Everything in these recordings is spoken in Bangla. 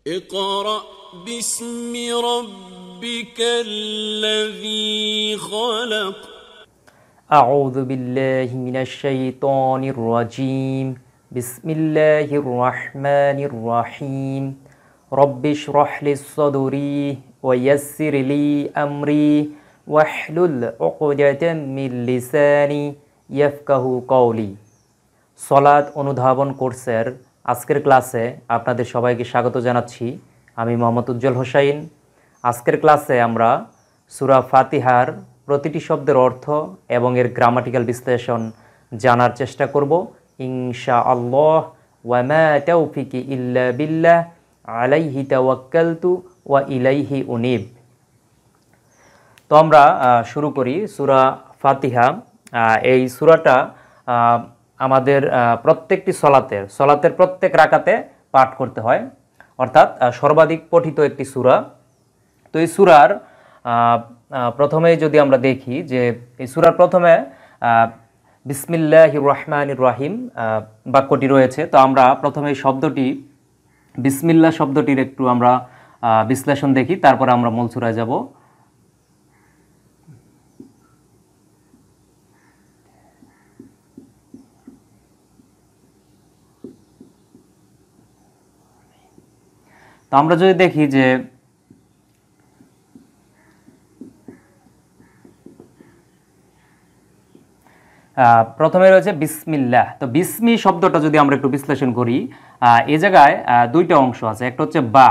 اقرأ باسم ربك الذي خلق أعوذ بالله من الشيطان الرجيم بسم الله الرحمن الرحيم رب اشرح لي صدري ويسر لي أمري واحلل عقدة من লিসানি ইয়াফকাহু কওলি। সলাত অনুধাবন কোর্সের আজকের ক্লাসে আপনাদের সবাইকে স্বাগত জানাচ্ছি। আমি মোহাম্মদ উজ্জ্বল হোসাইন। আজকের ক্লাসে আমরা সূরা ফাতিহার প্রতিটি শব্দের অর্থ এবং এর গ্রামাটিক্যাল বিশ্লেষণ জানার চেষ্টা করব ইনশাআল্লাহ। ওয়া মা তাওফিকি ইল্লা বিল্লাহ আলাইহি তাওয়াক্কালতু ওয়া ইলাইহি উনীব। তো আমরা শুরু করি সূরা ফাতিহা। এই সূরাটা আমাদের প্রত্যেকটি সলাতের প্রত্যেক রাকাতে পাঠ করতে হয়, অর্থাৎ সর্বাধিক পঠিত একটি সূরা। তো এই সূরার প্রথমেই যদি আমরা দেখি যে এই সূরার প্রথমে বিসমিল্লাহির রহমানির রহিম বাক্যটি রয়েছে। তো আমরা প্রথমে এই শব্দটি বিসমিল্লাহ শব্দটির একটু আমরা বিশ্লেষণ দেখি, তারপরে আমরা মূল সূরায় যাব। তো আমরা যদি দেখি যে প্রথমে রয়েছে বিসমিল্লাহ। তো বিসমি শব্দটা যদি আমরা একটু বিশ্লেষণ করি, এই জায়গায় দুইটা অংশ আছে। একটা হচ্ছে বা,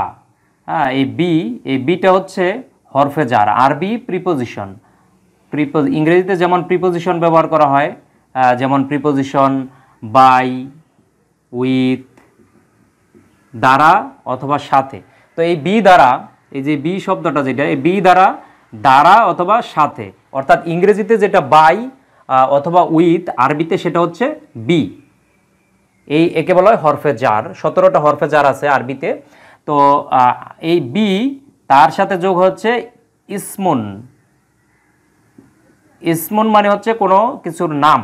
এই বিটা হচ্ছে হরফে জার, আরবি প্রিপোজিশন। ইংরেজিতে যেমন প্রিপোজিশন ব্যবহার করা হয়, যেমন প্রিপোজিশন বাই, উইথ, দ্বারা অথবা সাথে। তো এই বি দ্বারা, এই যে বি শব্দটা যেটা, এই বি দ্বারা অথবা সাথে, অর্থাৎ ইংরেজিতে যেটা বাই অথবা উইথ, আরবিতে সেটা হচ্ছে বি। একে বলা হয় হরফে জার। 17টা হরফে জার আছে আরবিতে। তো এই বি তার সাথে যোগ হচ্ছে ইসমুন। ইসমুন মানে হচ্ছে কোনো কিছুর নাম।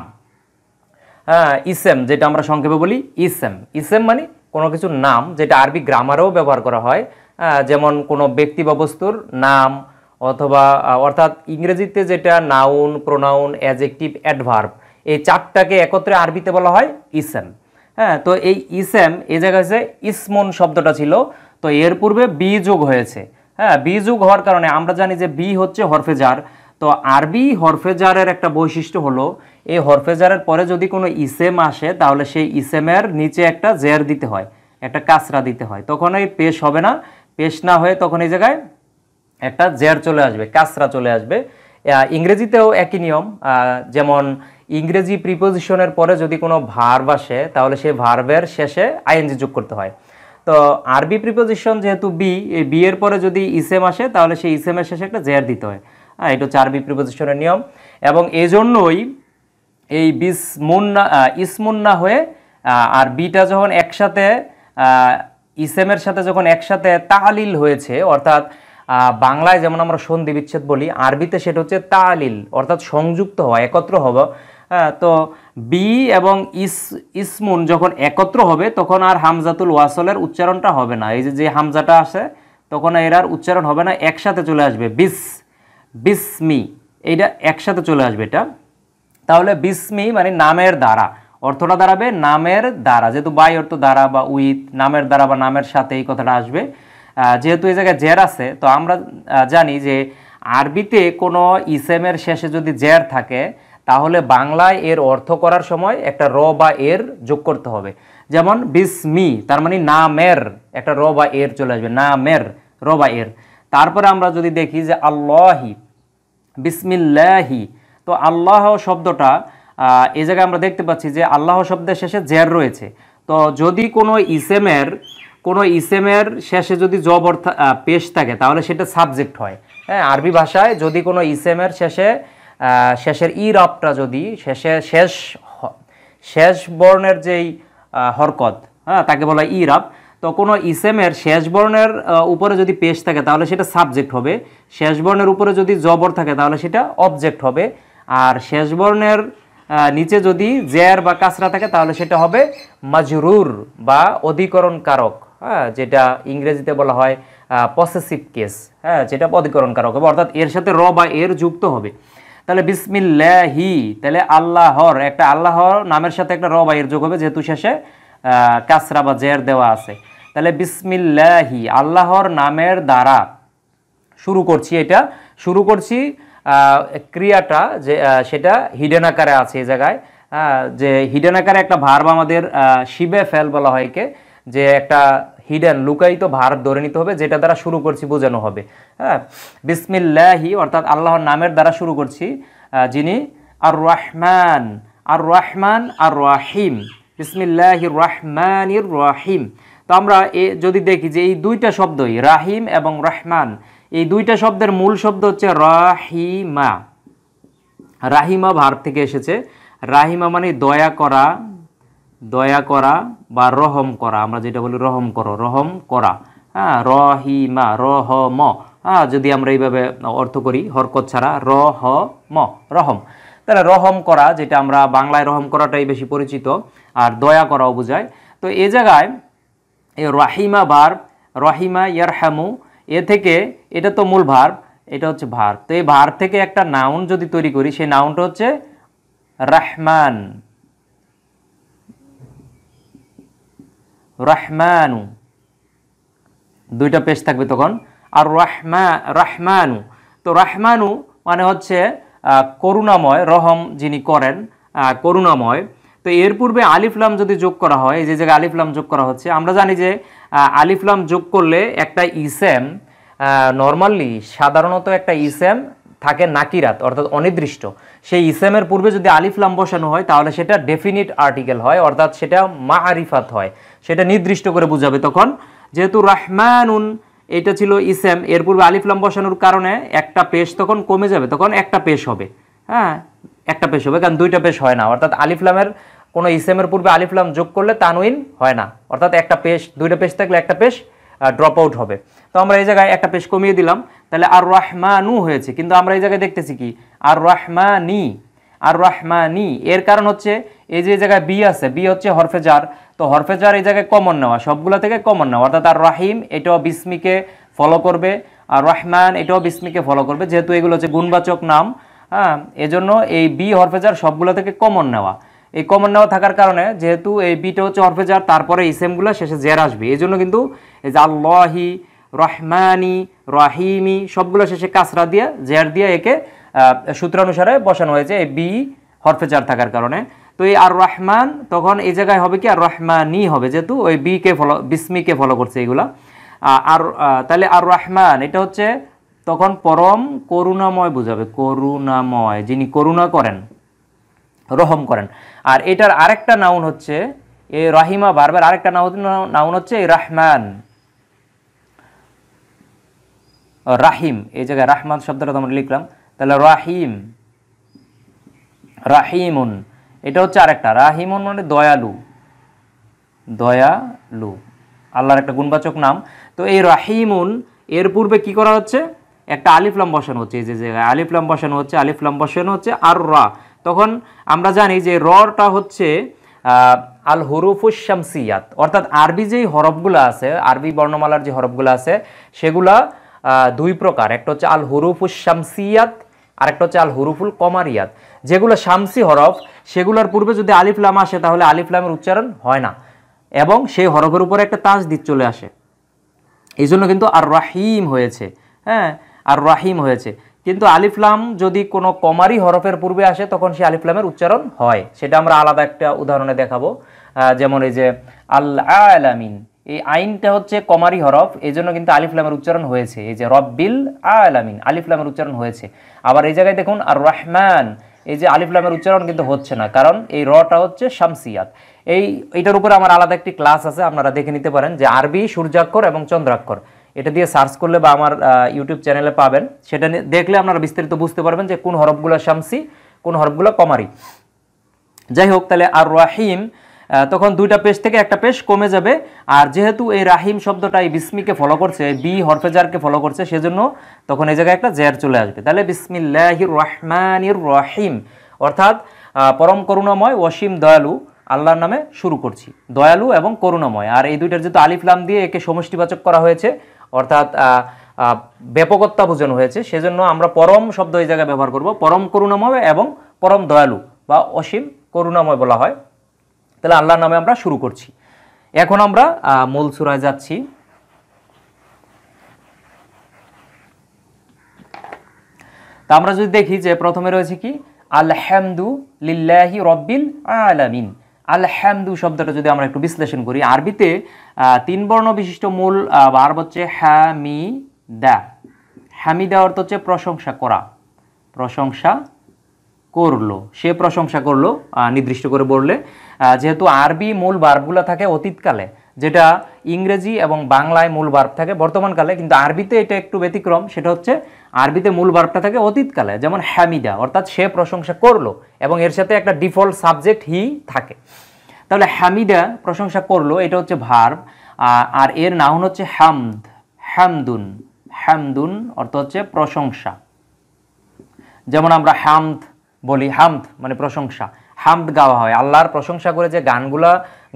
ইসেম যেটা আমরা সংক্ষেপে বলি ইসেম মানে কোনো কিছুর নাম, যেটা আরবি গ্রামারেও ব্যবহার করা হয়, যেমন কোনো ব্যক্তি বা বস্তুর নাম, অথবা অর্থাৎ ইংরেজিতে যেটা নাউন, প্রোনাউন, অ্যাডজেক্টিভ, অ্যাডভার্ব, এই চারটাকে একত্রে আরবিতে বলা হয় ইসেম। তো এই ইসেম এই জায়গায় যে ইসমুন শব্দটা ছিল, তো এর পূর্বে বি যোগ হয়েছে। বি যোগ হওয়ার কারণে আমরা জানি যে বি হচ্ছে হরফে জার। তো আরবি হরফে জারের একটা বৈশিষ্ট্য হলো, এই হরফে জারের পরে যদি কোনো ইসেম আসে, তাহলে সেই ইসেমের নিচে একটা জের দিতে হয়, একটা কাসরা দিতে হয়। তখন এই পেশ হবে না, পেশ না হয়ে তখন এই জায়গায় একটা জের চলে আসবে, কাসরা চলে আসবে। ইংরেজিতেও একই নিয়ম। যেমন ইংরেজি প্রিপোজিশনের পরে যদি কোনো ভার্ব আসে, তাহলে সেই ভার্বের শেষে আইএনজি যোগ করতে হয়। তো আরবি প্রিপোজিশন যেহেতু বি, এই বি এর পরে যদি ইসেম আসে, তাহলে সেই ইসেমের শেষে একটা জের দিতে হয়। এটা হচ্ছে আরবি প্রিপোজিশনের নিয়ম। এবং এই জন্যই এই ইসমুন না হয়ে আর বিটা যখন একসাথে ইসেমের সাথে যখন একসাথে তালিল হয়েছে, অর্থাৎ বাংলায় যেমন আমরা সন্ধি বিচ্ছেদ বলি, আরবিতে সেটা হচ্ছে তালিল, অর্থাৎ সংযুক্ত হওয়া, একত্র হওয়া। তো বি এবং ইসমুন যখন একত্র হবে, তখন আর হামজাতুল ওয়াসলের উচ্চারণটা হবে না। এই যে হামজাটা আসে, তখন এর আর উচ্চারণ হবে না, একসাথে চলে আসবে বিসমি, এইটা একসাথে চলে আসবে এটা। তাহলে বিসমি মানে নামের দ্বারা, অর্থটা দাঁড়াবে নামের দ্বারা, যেহেতু বাই অর্থ দ্বারা বা উইথ, নামের দ্বারা বা নামের সাথে এই কথাটা আসবে। যেহেতু এই জায়গায় জের আছে, তো আমরা জানি যে আরবিতে কোনো ইসেমের শেষে যদি জের থাকে, তাহলে বাংলায় এর অর্থ করার সময় একটা র বা এর যোগ করতে হবে। যেমন বিসমি, তার মানে নামের, একটা র বা এর চলে আসবে, নামের র বা এর। তারপরে আমরা যদি দেখি যে আল্লাহি, বিসমিল্লাহি, তো আল্লাহ শব্দটা এই জায়গায় আমরা দেখতে পাচ্ছি যে আল্লাহ শব্দের শেষে জের রয়েছে। তো যদি কোনো ইসেমের শেষে যদি জবর পেশ থাকে, তাহলে সেটা সাবজেক্ট হয়। আরবি ভাষায় যদি কোনো ইসেমের শেষের ইরাবটা যদি শেষ বর্ণের যেই হরকত, তাকে বলা হয় ইরাব। তো কোনো ইসেমের শেষ বর্ণের উপরে যদি পেশ থাকে, তাহলে সেটা সাবজেক্ট হবে। শেষ বর্ণের উপরে যদি জবর থাকে, তাহলে সেটা অবজেক্ট হবে। আর শেষ বর্ণের নিচে যদি জের বা কাসরা থাকে, তাহলে সেটা হবে মাজরুর বা অধিকরণ কারক। হ্যাঁ, যেটা ইংরেজিতে বলা হয় পসেসিভ কেস, হ্যাঁ, যেটা অধিকরণ কারক হবে, অর্থাৎ এর সাথে র বা এর যুক্ত হবে। তাহলে বিসমিল্লাহি, তাহলে আল্লাহর, একটা আল্লাহর নামের সাথে একটা র বা এর যোগ হবে, যেহেতু শেষে কাসরা বা জের দেওয়া আছে। তাহলে বিসমিল্লাহি, আল্লাহর নামের দ্বারা শুরু করছি। এটা শুরু করছি ক্রিয়াটা যে সেটা হিডেন আকারে আছে এই জায়গায়, যে হিডেন আকারে একটা ভার্ব আমাদের শিবে ফেল বলা হয় কে, যে একটা হিডেন লুকায়িত ভার্ব ধরে নিতে হবে, যেটা দ্বারা শুরু করছি বোঝানো হবে। হ্যাঁ, বিসমিল্লাহি অর্থাৎ আল্লাহর নামের দ্বারা শুরু করছি, যিনি আর রহমান, আর রহমান আর রাহিম। বিসমিল্লাহির রহমানির রাহিম। তো আমরা যদি দেখি যে এই দুইটা শব্দই রাহিম এবং রহমান, এই দুইটা শব্দের মূল শব্দ হচ্ছে রাহিমা। রাহিমা ভার্ব থেকে এসেছে। রাহিমা মানে দয়া করা, দয়া করা বা রহম করা, আমরা যেটা বলি রহম করো, রহম করা। হ্যাঁ, রহিমা, রহম, হ্যাঁ, যদি আমরা এইভাবে অর্থ করি হরকত ছাড়া, রহম, রহম। তাহলে রহম করা, যেটা আমরা বাংলায় রহম করাটাই বেশি পরিচিত, আর দয়া করাও বোঝায়। তো এ জায়গায় এই রাহিমা ভার্ব, রহিমা ইয়ারহামু, এ থেকে, এটা তো মূল ভার্ব, এটা হচ্ছে ভার্ব। তো এই ভার্ব থেকে একটা নাউন যদি তৈরি করি, সেই নাউনটা হচ্ছে রহমান, রহমানু, দুইটা পেশ থাকবে তখন। আর রহমানু, তো রহমানু মানে হচ্ছে করুণাময়, রহম যিনি করেন, করুণাময়। তো এর পূর্বে আলিফলাম যদি যোগ করা হয়, এই যে জায়গায় আলিফলাম যোগ করা হচ্ছে, আমরা জানি যে আলিফলাম যোগ করলে একটা ইসেম, নর্মালি সাধারণত একটা ইসেম থাকে নাকিরাত, অর্থাৎ অনির্দিষ্ট। সেই ইসেমের পূর্বে যদি আলিফলাম বসানো হয় তাহলে সেটা ডেফিনিট আর্টিকেল হয়, অর্থাৎ সেটা মাআরিফাত হয়, সেটা নির্দিষ্ট করে বুঝাবে। তখন যেহেতু রহমানুন এটা ছিল ইসেম, এর পূর্বে আলিফলাম বসানোর কারণে একটা পেশ তখন কমে যাবে, তখন একটা পেশ হবে। হ্যাঁ, একটা পেশ হবে, কারণ দুইটা পেশ হয় না, অর্থাৎ আলিফলামের কোনো ইসেমের পূর্বে আলিফলাম যোগ করলে তানউইন হয় না, অর্থাৎ একটা পেশ, দুইটা পেশ থাকলে একটা পেশ ড্রপ আউট হবে। তো আমরা এই জায়গায় একটা পেশ কমিয়ে দিলাম, তাহলে আর রহমানু হয়েছে। কিন্তু আমরা এই জায়গায় দেখতেছি কি আর রহমানি, আর রহমানি। এর কারণ হচ্ছে এই যে জায়গায় বি আছে, বি হচ্ছে হরফে জার, তো হরফে জার এই জায়গায় কমন নেওয়া, সবগুলো থেকে কমন নেওয়া, অর্থাৎ আর রাহিম এটাও বিসমিকে ফলো করবে, আর রহমান এটাও বিসমিকে ফলো করবে, যেহেতু এগুলো হচ্ছে গুণবাচক নাম। হ্যাঁ, এজন্য এই বি হরফে জার সবগুলো থেকে কমন নেওয়া। এই কমন নেওয়া থাকার কারণে, যেহেতু এই বিটা হচ্ছে হরফে জার, তারপরে ইসেমগুলো শেষে জের আসবে, এই জন্য কিন্তু এই যে আল্লাহি, রহমানি, রাহিমি সবগুলো শেষে কাসরা দিয়ে জের দিয়ে একে সূত্রানুসারে বসানো হয়েছে, এই বি হরফে জার থাকার কারণে। তো এই আর রহমান তখন এই জায়গায় হবে কি আর রহমানি হবে, যেহেতু ওই বিকে ফলো, বিসমিকে ফলো করছে এইগুলা। আর তাহলে আর রহমান এটা হচ্ছে তখন পরম করুণাময় বুঝাবে, করুণাময়, যিনি করুণা করেন, রহম করেন। আর এটার আরেকটা নাউন হচ্ছে এই রাহিমা ভার্বের আরেকটা নাউন হচ্ছে এই রহমান, রাহিম। এই জায়গায় রাহমান শব্দটা আমরা লিখলাম, তাহলে রাহিম, রাহিমুন এটা হচ্ছে আরেকটা, রাহিমুন মানে দয়ালু, দয়ালু, আল্লাহর একটা গুণবাচক নাম। তো এই রাহিমুন এর পূর্বে কি করা হচ্ছে, একটা আলিফলাম বসানো হচ্ছে, এই যে জায়গায় আলিফলাম বসানো হচ্ছে, আলিফলাম বসানো হচ্ছে আর রা। তখন আমরা জানি যে রটা হচ্ছে আল হুরুফুস শামসিয়াত, অর্থাৎ আরবি যেই হরফগুলো আছে, আরবি বর্ণমালার যে হরফগুলো আছে সেগুলা দুই প্রকার, একটা হচ্ছে আল হুরুফুস শামসিয়াত, আরেকটা হচ্ছে আল হুরুফুল কমারিয়াত। যেগুলো শামসি হরফ সেগুলোর পূর্বে যদি আলিফলাম আসে তাহলে আলিফলামের উচ্চারণ হয় না, এবং সেই হরফের উপরে একটা তাসদিদ চলে আসে, এই জন্য কিন্তু আর রাহিম হয়েছে। হ্যাঁ, আর রাহিম হয়েছে। কিন্তু আলিফলাম যদি কোনো কমারি হরফের পূর্বে আসে তখন সেই আলিফলামের উচ্চারণ হয়, সেটা আমরা আলাদা একটা উদাহরণে দেখাবো। যেমন এই যে আল আলামিন, এই আইনটা হচ্ছে কমারি হরফ, এই জন্য কিন্তু আলিফলামের উচ্চারণ হয়েছে, এই যে রব্বিল আলামিন আলিফলামের উচ্চারণ হয়েছে। আবার এই জায়গায় দেখুন আর রহমান, এই যে আলিফলামের উচ্চারণ কিন্তু হচ্ছে না, কারণ এই রটা হচ্ছে শামসিয়াত। এইটার উপরে আমার আলাদা একটি ক্লাস আছে, আপনারা দেখে নিতে পারেন, যে আরবি সূর্যাক্ষর এবং চন্দ্রাক্ষর, এটা দিয়ে সার্চ করলে বা আমার ইউটিউব চ্যানেলে পাবেন, সেটা দেখলে আপনারা বিস্তারিত বুঝতে পারবেন যে কোন হরফগুলো শামসি, কোন হরফগুলো কমারি। যাই হোক, তাহলে আর রাহিম তখন দুইটা পেশ থেকে একটা পেশ কমে যাবে। আর যেহেতু এই রাহিম শব্দটা এই বিসমিকে ফলো করছে, বি হরফেজারকে ফলো করছে, সেজন্য তখন এই জায়গায় একটা জের চলে আসবে। তাহলে বিসমিল্লাহির রহমানির রহিম, অর্থাৎ পরম করুণাময়, ওয়াসিম দয়ালু আল্লাহর নামে শুরু করছি, দয়ালু এবং করুণাময়। আর এই দুইটার যেহেতু আলিফ লাম দিয়ে একে সমষ্টিবাচক করা হয়েছে, অর্থাৎ ব্যাপকত্বা বোঝানো হয়েছে, সেজন্য আমরা পরম শব্দ এই জায়গায় ব্যবহার করব। পরম করুণাময় এবং পরম দয়ালু বা অসীম করুণাময় বলা হয়। তাহলে আল্লাহর নামে আমরা শুরু করছি। এখন আমরা মূল সূরায় যাচ্ছি। তা আমরা যদি দেখি যে প্রথমে রয়েছে কি, আলহামদু লিল্লাহি রব্বিল আলামিন। আলহামদু শব্দটা যদি আমরা একটু বিশ্লেষণ করি, আরবিতে 3 বর্ণ বিশিষ্ট মূল ভার্ব হচ্ছে হামিদা। হামিদা অর্থ হচ্ছে প্রশংসা করা, প্রশংসা করলো, সে প্রশংসা করলো নির্দিষ্ট করে বললে। যেহেতু আরবি মূল ভার্বগুলো থাকে অতীতকালে, যেটা ইংরেজি এবং বাংলায় মূল ভার্ব থাকে বর্তমানকালে, কিন্তু আরবিতে এটা একটু ব্যতিক্রম। সেটা হচ্ছে আরবিতে মূল ভার্বটা থাকে অতীতকালে, যেমন হামিদা অর্থাৎ সে প্রশংসা করলো, এবং এর সাথে একটা ডিফল্ট সাবজেক্ট হি থাকে। তাহলে হামিদা প্রশংসা করলো, এটা হচ্ছে ভার্ব। আর এর নাউন হচ্ছে হামদ, হামদুন। হামদুন অর্থ হচ্ছে প্রশংসা। যেমন আমরা হামদ বলি, হামদ মানে প্রশংসা, হামদ গাওয়া হয়, আল্লাহর প্রশংসা করে যে গানগুলা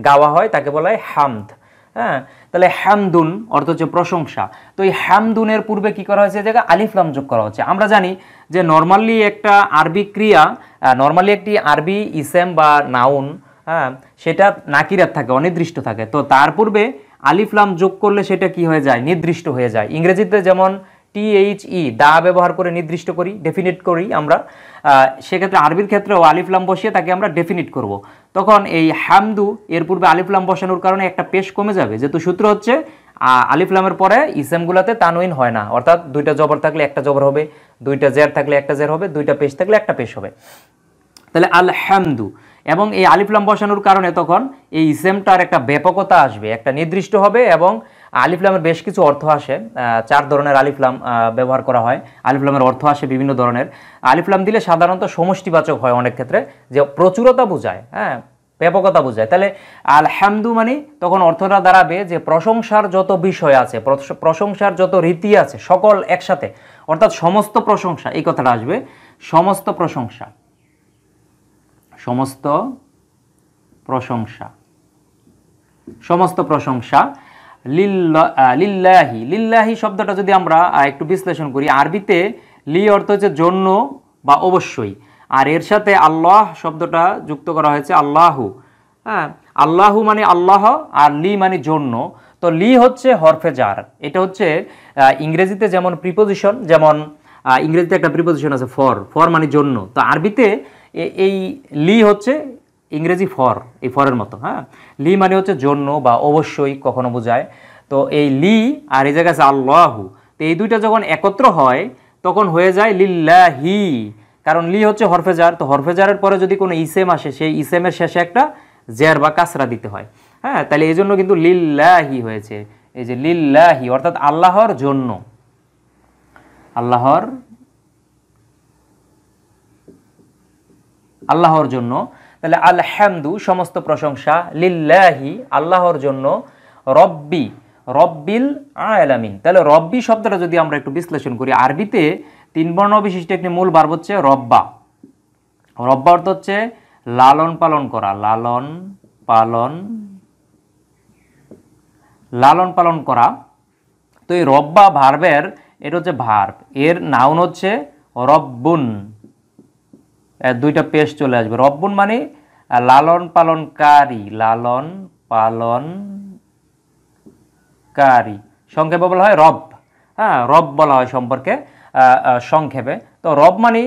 গাওয়া হয় তাকে বলা হয় হামদ। হ্যাঁ, তাহলে হামদুন অর্থ হচ্ছে প্রশংসা। তো এই হামদুনের পূর্বে কি করা হয়েছে, জায়গায় আলিফ লাম যোগ করা হচ্ছে। আমরা জানি যে নর্মালি একটা আরবি ক্রিয়া, নর্মালি একটি আরবি ইসেম বা নাউন, হ্যাঁ, সেটা নাকিরাত থাকে, অনির্দিষ্ট থাকে। তো তার পূর্বে আলিফ লাম যোগ করলে সেটা কি হয়ে যায়, নির্দিষ্ট হয়ে যায়। ইংরেজিতে যেমন THE দা ব্যবহার করে নির্দিষ্ট করি, ডেফিনিট করি আমরা, সেক্ষেত্রে আরবির ক্ষেত্রেও আলিফ লাম বসিয়ে তাকে আমরা ডেফিনিট করব। তখন এই হামদু এর পূর্বে আলিফ লাম বসানোর কারণে একটা পেশ কমে যাবে, যেহেতু সূত্র হচ্ছে আলিফ লামের পরে ইসেমগুলোতে তানউইন হয় না, অর্থাৎ দুইটা জবর থাকলে একটা জবর হবে, দুইটা জের থাকলে একটা জের হবে, দুইটা পেশ থাকলে একটা পেশ হবে। তাহলে আলহামদু, এবং এই আলিফ লাম বসানোর কারণে তখন এই ইসেমটার একটা ব্যাপকতা আসবে, একটা নির্দিষ্ট হবে। এবং আলিফ লামের বেশ কিছু অর্থ আসে, 4 ধরনের আলিফ লাম ব্যবহার করা হয়। আলিফ লামের অর্থ আসে বিভিন্ন ধরনের। আলিফ লাম দিলে সাধারণত সমষ্টিবাচক হয় অনেক ক্ষেত্রে, যে প্রচুরতা বোঝায়, হ্যাঁ, ব্যাপকতা বোঝায়। তাহলে আলহামদু মানে তখন অর্থটা দাঁড়াবে যে প্রশংসার যত বিষয় আছে, প্রশংসার যত রীতি আছে, সকল একসাথে, অর্থাৎ সমস্ত প্রশংসা, এই কথাটা আসবে, সমস্ত প্রশংসা, সমস্ত প্রশংসা, সমস্ত প্রশংসা লিল্লাহি। লিল্লাহি শব্দটা যদি আমরা একটু বিশ্লেষণ করি, আরবিতে লি অর্থ হচ্ছে জন্য বা অবশ্যই, আর এর সাথে আল্লাহ শব্দটা যুক্ত করা হয়েছে, আল্লাহু। হ্যাঁ, আল্লাহু মানে আল্লাহ, আর লি মানে জন্য। তো লি হচ্ছে হরফে জার, এটা হচ্ছে ইংরেজিতে যেমন প্রিপোজিশন, যেমন ইংরেজিতে একটা প্রিপোজিশন আছে ফর, ফর মানে জন্য। তো আরবিতে এই লি হচ্ছে ইংরেজি ফর, এই ফরের মতো। হ্যাঁ, লি মানে হচ্ছে জন্য বা অবশ্যই কখনো বোঝায়। তো এই লি আর এই জায়গায় আছে আল্লাহু, তো এই দুইটা যখন একত্র হয় তখন হয়ে যায় লিল্লাহি। কারণ লি হচ্ছে হরফে জার, তো হরফে জারের পরে যদি কোনো ইসেম আসে, সেই ইসেমের শেষে একটা জের বা কাসরা দিতে হয়। হ্যাঁ, তাহলে এই জন্য কিন্তু লিল্লাহি হয়েছে, এই যে লিল্লাহি অর্থাৎ আল্লাহর জন্য, আল্লাহর, আল্লাহর জন্য। তাহলে আলহামদু সমস্ত প্রশংসা, লিল্লাহি আল্লাহর জন্য, রব্বি রব্বিল আলামিন। তাহলে রব্বি শব্দটা যদি আমরা একটু বিশ্লেষণ করি, আরবিতে 3 বর্ণ বিশিষ্ট একটি মূল ভার্ব হচ্ছে রব্বা। রব্বা অর্থ হচ্ছে লালন পালন করা, লালন পালন, লালন পালন করা। তো এই রব্বা ভার্বের, এটা হচ্ছে ভার্ব, এর নাউন হচ্ছে রব্বুন, দুইটা পেশ চলে আসবে। রব্বুন মানে লালন পালনকারী, লালন পালনকারী, সংক্ষেপে বলা হয় রব। হ্যাঁ, রব বলা হয় সম্পর্কে সংক্ষেপে। তো রব মানে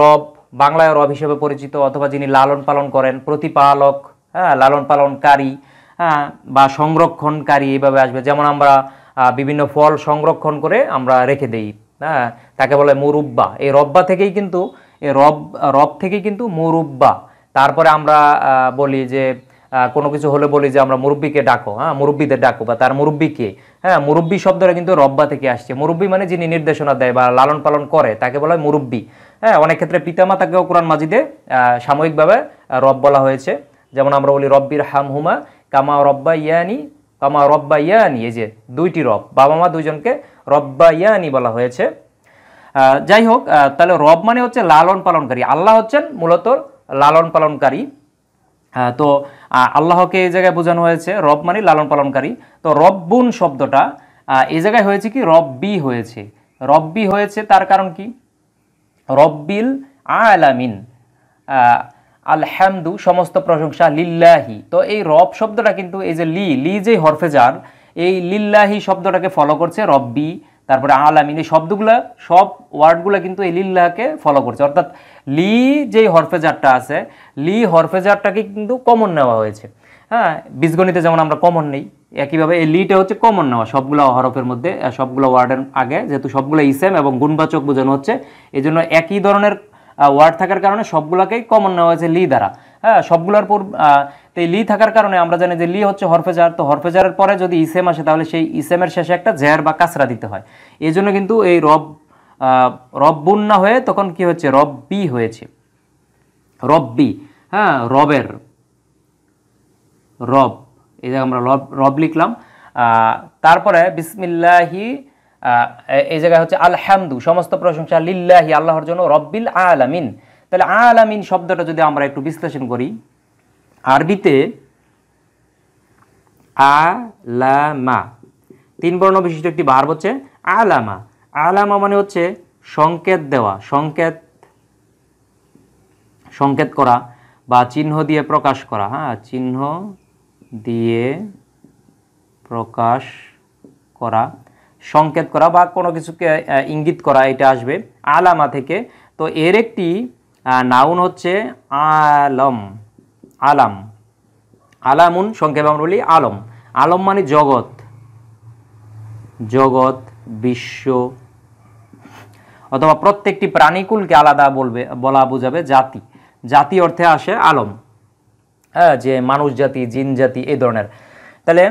রব, বাংলায় রব হিসেবে পরিচিত, অথবা যিনি লালন পালন করেন, প্রতিপালক, হ্যাঁ, লালন পালনকারী, হ্যাঁ, বা সংরক্ষণকারী, এইভাবে আসবে। যেমন আমরা বিভিন্ন ফল সংরক্ষণ করে আমরা রেখে দেই, হ্যাঁ, তাকে বলে মুরুব্বা। এই রব্বা থেকেই কিন্তু, এই রব থেকেই কিন্তু মুরুব্বা। তারপরে আমরা বলি যে কোনো কিছু হলে বলি যে আমরা মুরব্বিকে ডাকো, হ্যাঁ, মুরব্বিদের ডাকো, বা তার মুরব্বিকে। হ্যাঁ, মুরব্বি শব্দটা কিন্তু রব্বা থেকে আসছে। মুরব্বি মানে যিনি নির্দেশনা দেয় বা লালন পালন করে, তাকে বলা হয় মুরব্বি। হ্যাঁ, অনেক ক্ষেত্রে পিতামাতাকেও কোরআন মাজিদে সাময়িকভাবে রব বলা হয়েছে। যেমন আমরা বলি রব্বির হামহুমা কামা রব্বা ইয়ানি, কামা রব্বা ইয়ানি, এই যে দুইটি রব, বাবা মা দুইজনকে রব্বা ইয়ানি বলা হয়েছে। যাই হোক, তাহলে রব মানে হচ্ছে লালন পালনকারী, আল্লাহ হচ্ছেন মূলত লালন পালনকারী। তো আল্লাহকে এই জায়গায় বোঝানো হয়েছে রব মানে লালন পালনকারী। তো রব্বুন শব্দটা এই জায়গায় হয়েছে কি রব্বি হয়েছে। রব্বি হয়েছে তার কারণ কি, রব্বিল আলামিন, আলহামদু সমস্ত প্রশংসা, লিল্লাহি। তো এই রব শব্দটা কিন্তু এই যে লি যে হরফে জার, এই লিল্লাহি শব্দটাকে ফলো করছে রব্বি, তারপরে আলামিন, এই শব্দগুলো সব ওয়ার্ডগুলো কিন্তু এই লিল্লাহকে ফলো করছে। অর্থাৎ লি যেই হরফে জারটা আছে, লি হরফে জারটাকে কিন্তু কমন নেওয়া হয়েছে। হ্যাঁ, বীজগণিতে যেমন আমরা কমন নেই, একইভাবে এই লিটা হচ্ছে কমন নেওয়া সবগুলো হরফের মধ্যে, সবগুলো ওয়ার্ডের আগে, যেহেতু সবগুলো ইসেম এবং গুণবাচক বোঝানো হচ্ছে, এই জন্য একই ধরনের ওয়ার্ড থাকার কারণে সবগুলোকেই কমন নেওয়া হয়েছে লি দ্বারা। হ্যাঁ, সবগুলোর পর তো এই লি থাকার কারণে আমরা জানি যে লি হচ্ছে হরফেজার। তো হরফেজারের পরে যদি ইসেম আসে তাহলে সেই ইসেমের শেষে একটা জের বা কাসরা দিতে হয়। এই জন্য কিন্তু এই রব্বুন না হয়ে তখন কি হচ্ছে, রব্বি হয়েছে, রব্বি। হ্যাঁ, রবের, রব, এই যে আমরা রব লিখলাম। তারপরে বিসমিল্লাহি, এই জায়গায় হচ্ছে আলহামদু সমস্ত প্রশংসা, লিল্লাহি আল্লাহর জন্য, রব্বিল আলামিন। তাহলে আলামিন শব্দটা যদি আমরা একটু বিশ্লেষণ করি, আরবিতে আলামা, 3 বর্ণ বিশিষ্ট একটি ভার্ব হচ্ছে আলামা। আলামা মানে হচ্ছে সংকেত দেওয়া, সংকেত করা বা চিহ্ন দিয়ে প্রকাশ করা। হ্যাঁ, চিহ্ন দিয়ে প্রকাশ করা, সংকেত করা বা কোনো কিছুকে ইঙ্গিত করা, এটা আসবে আলামা থেকে। তো এর একটি নাউন হচ্ছে আলম, আলাম, আলামুন সংক্ষেপে আমরা বলি আলম। আলম মানে জগৎ, জগৎ, বিশ্ব, অথবা প্রত্যেকটি প্রাণীকুলকে আলাদা বলা বোঝাবে জাতি। জাতি অর্থে আসে আলম। হ্যাঁ, যে মানুষ জাতি, জিন জাতি, এই ধরনের। তাহলে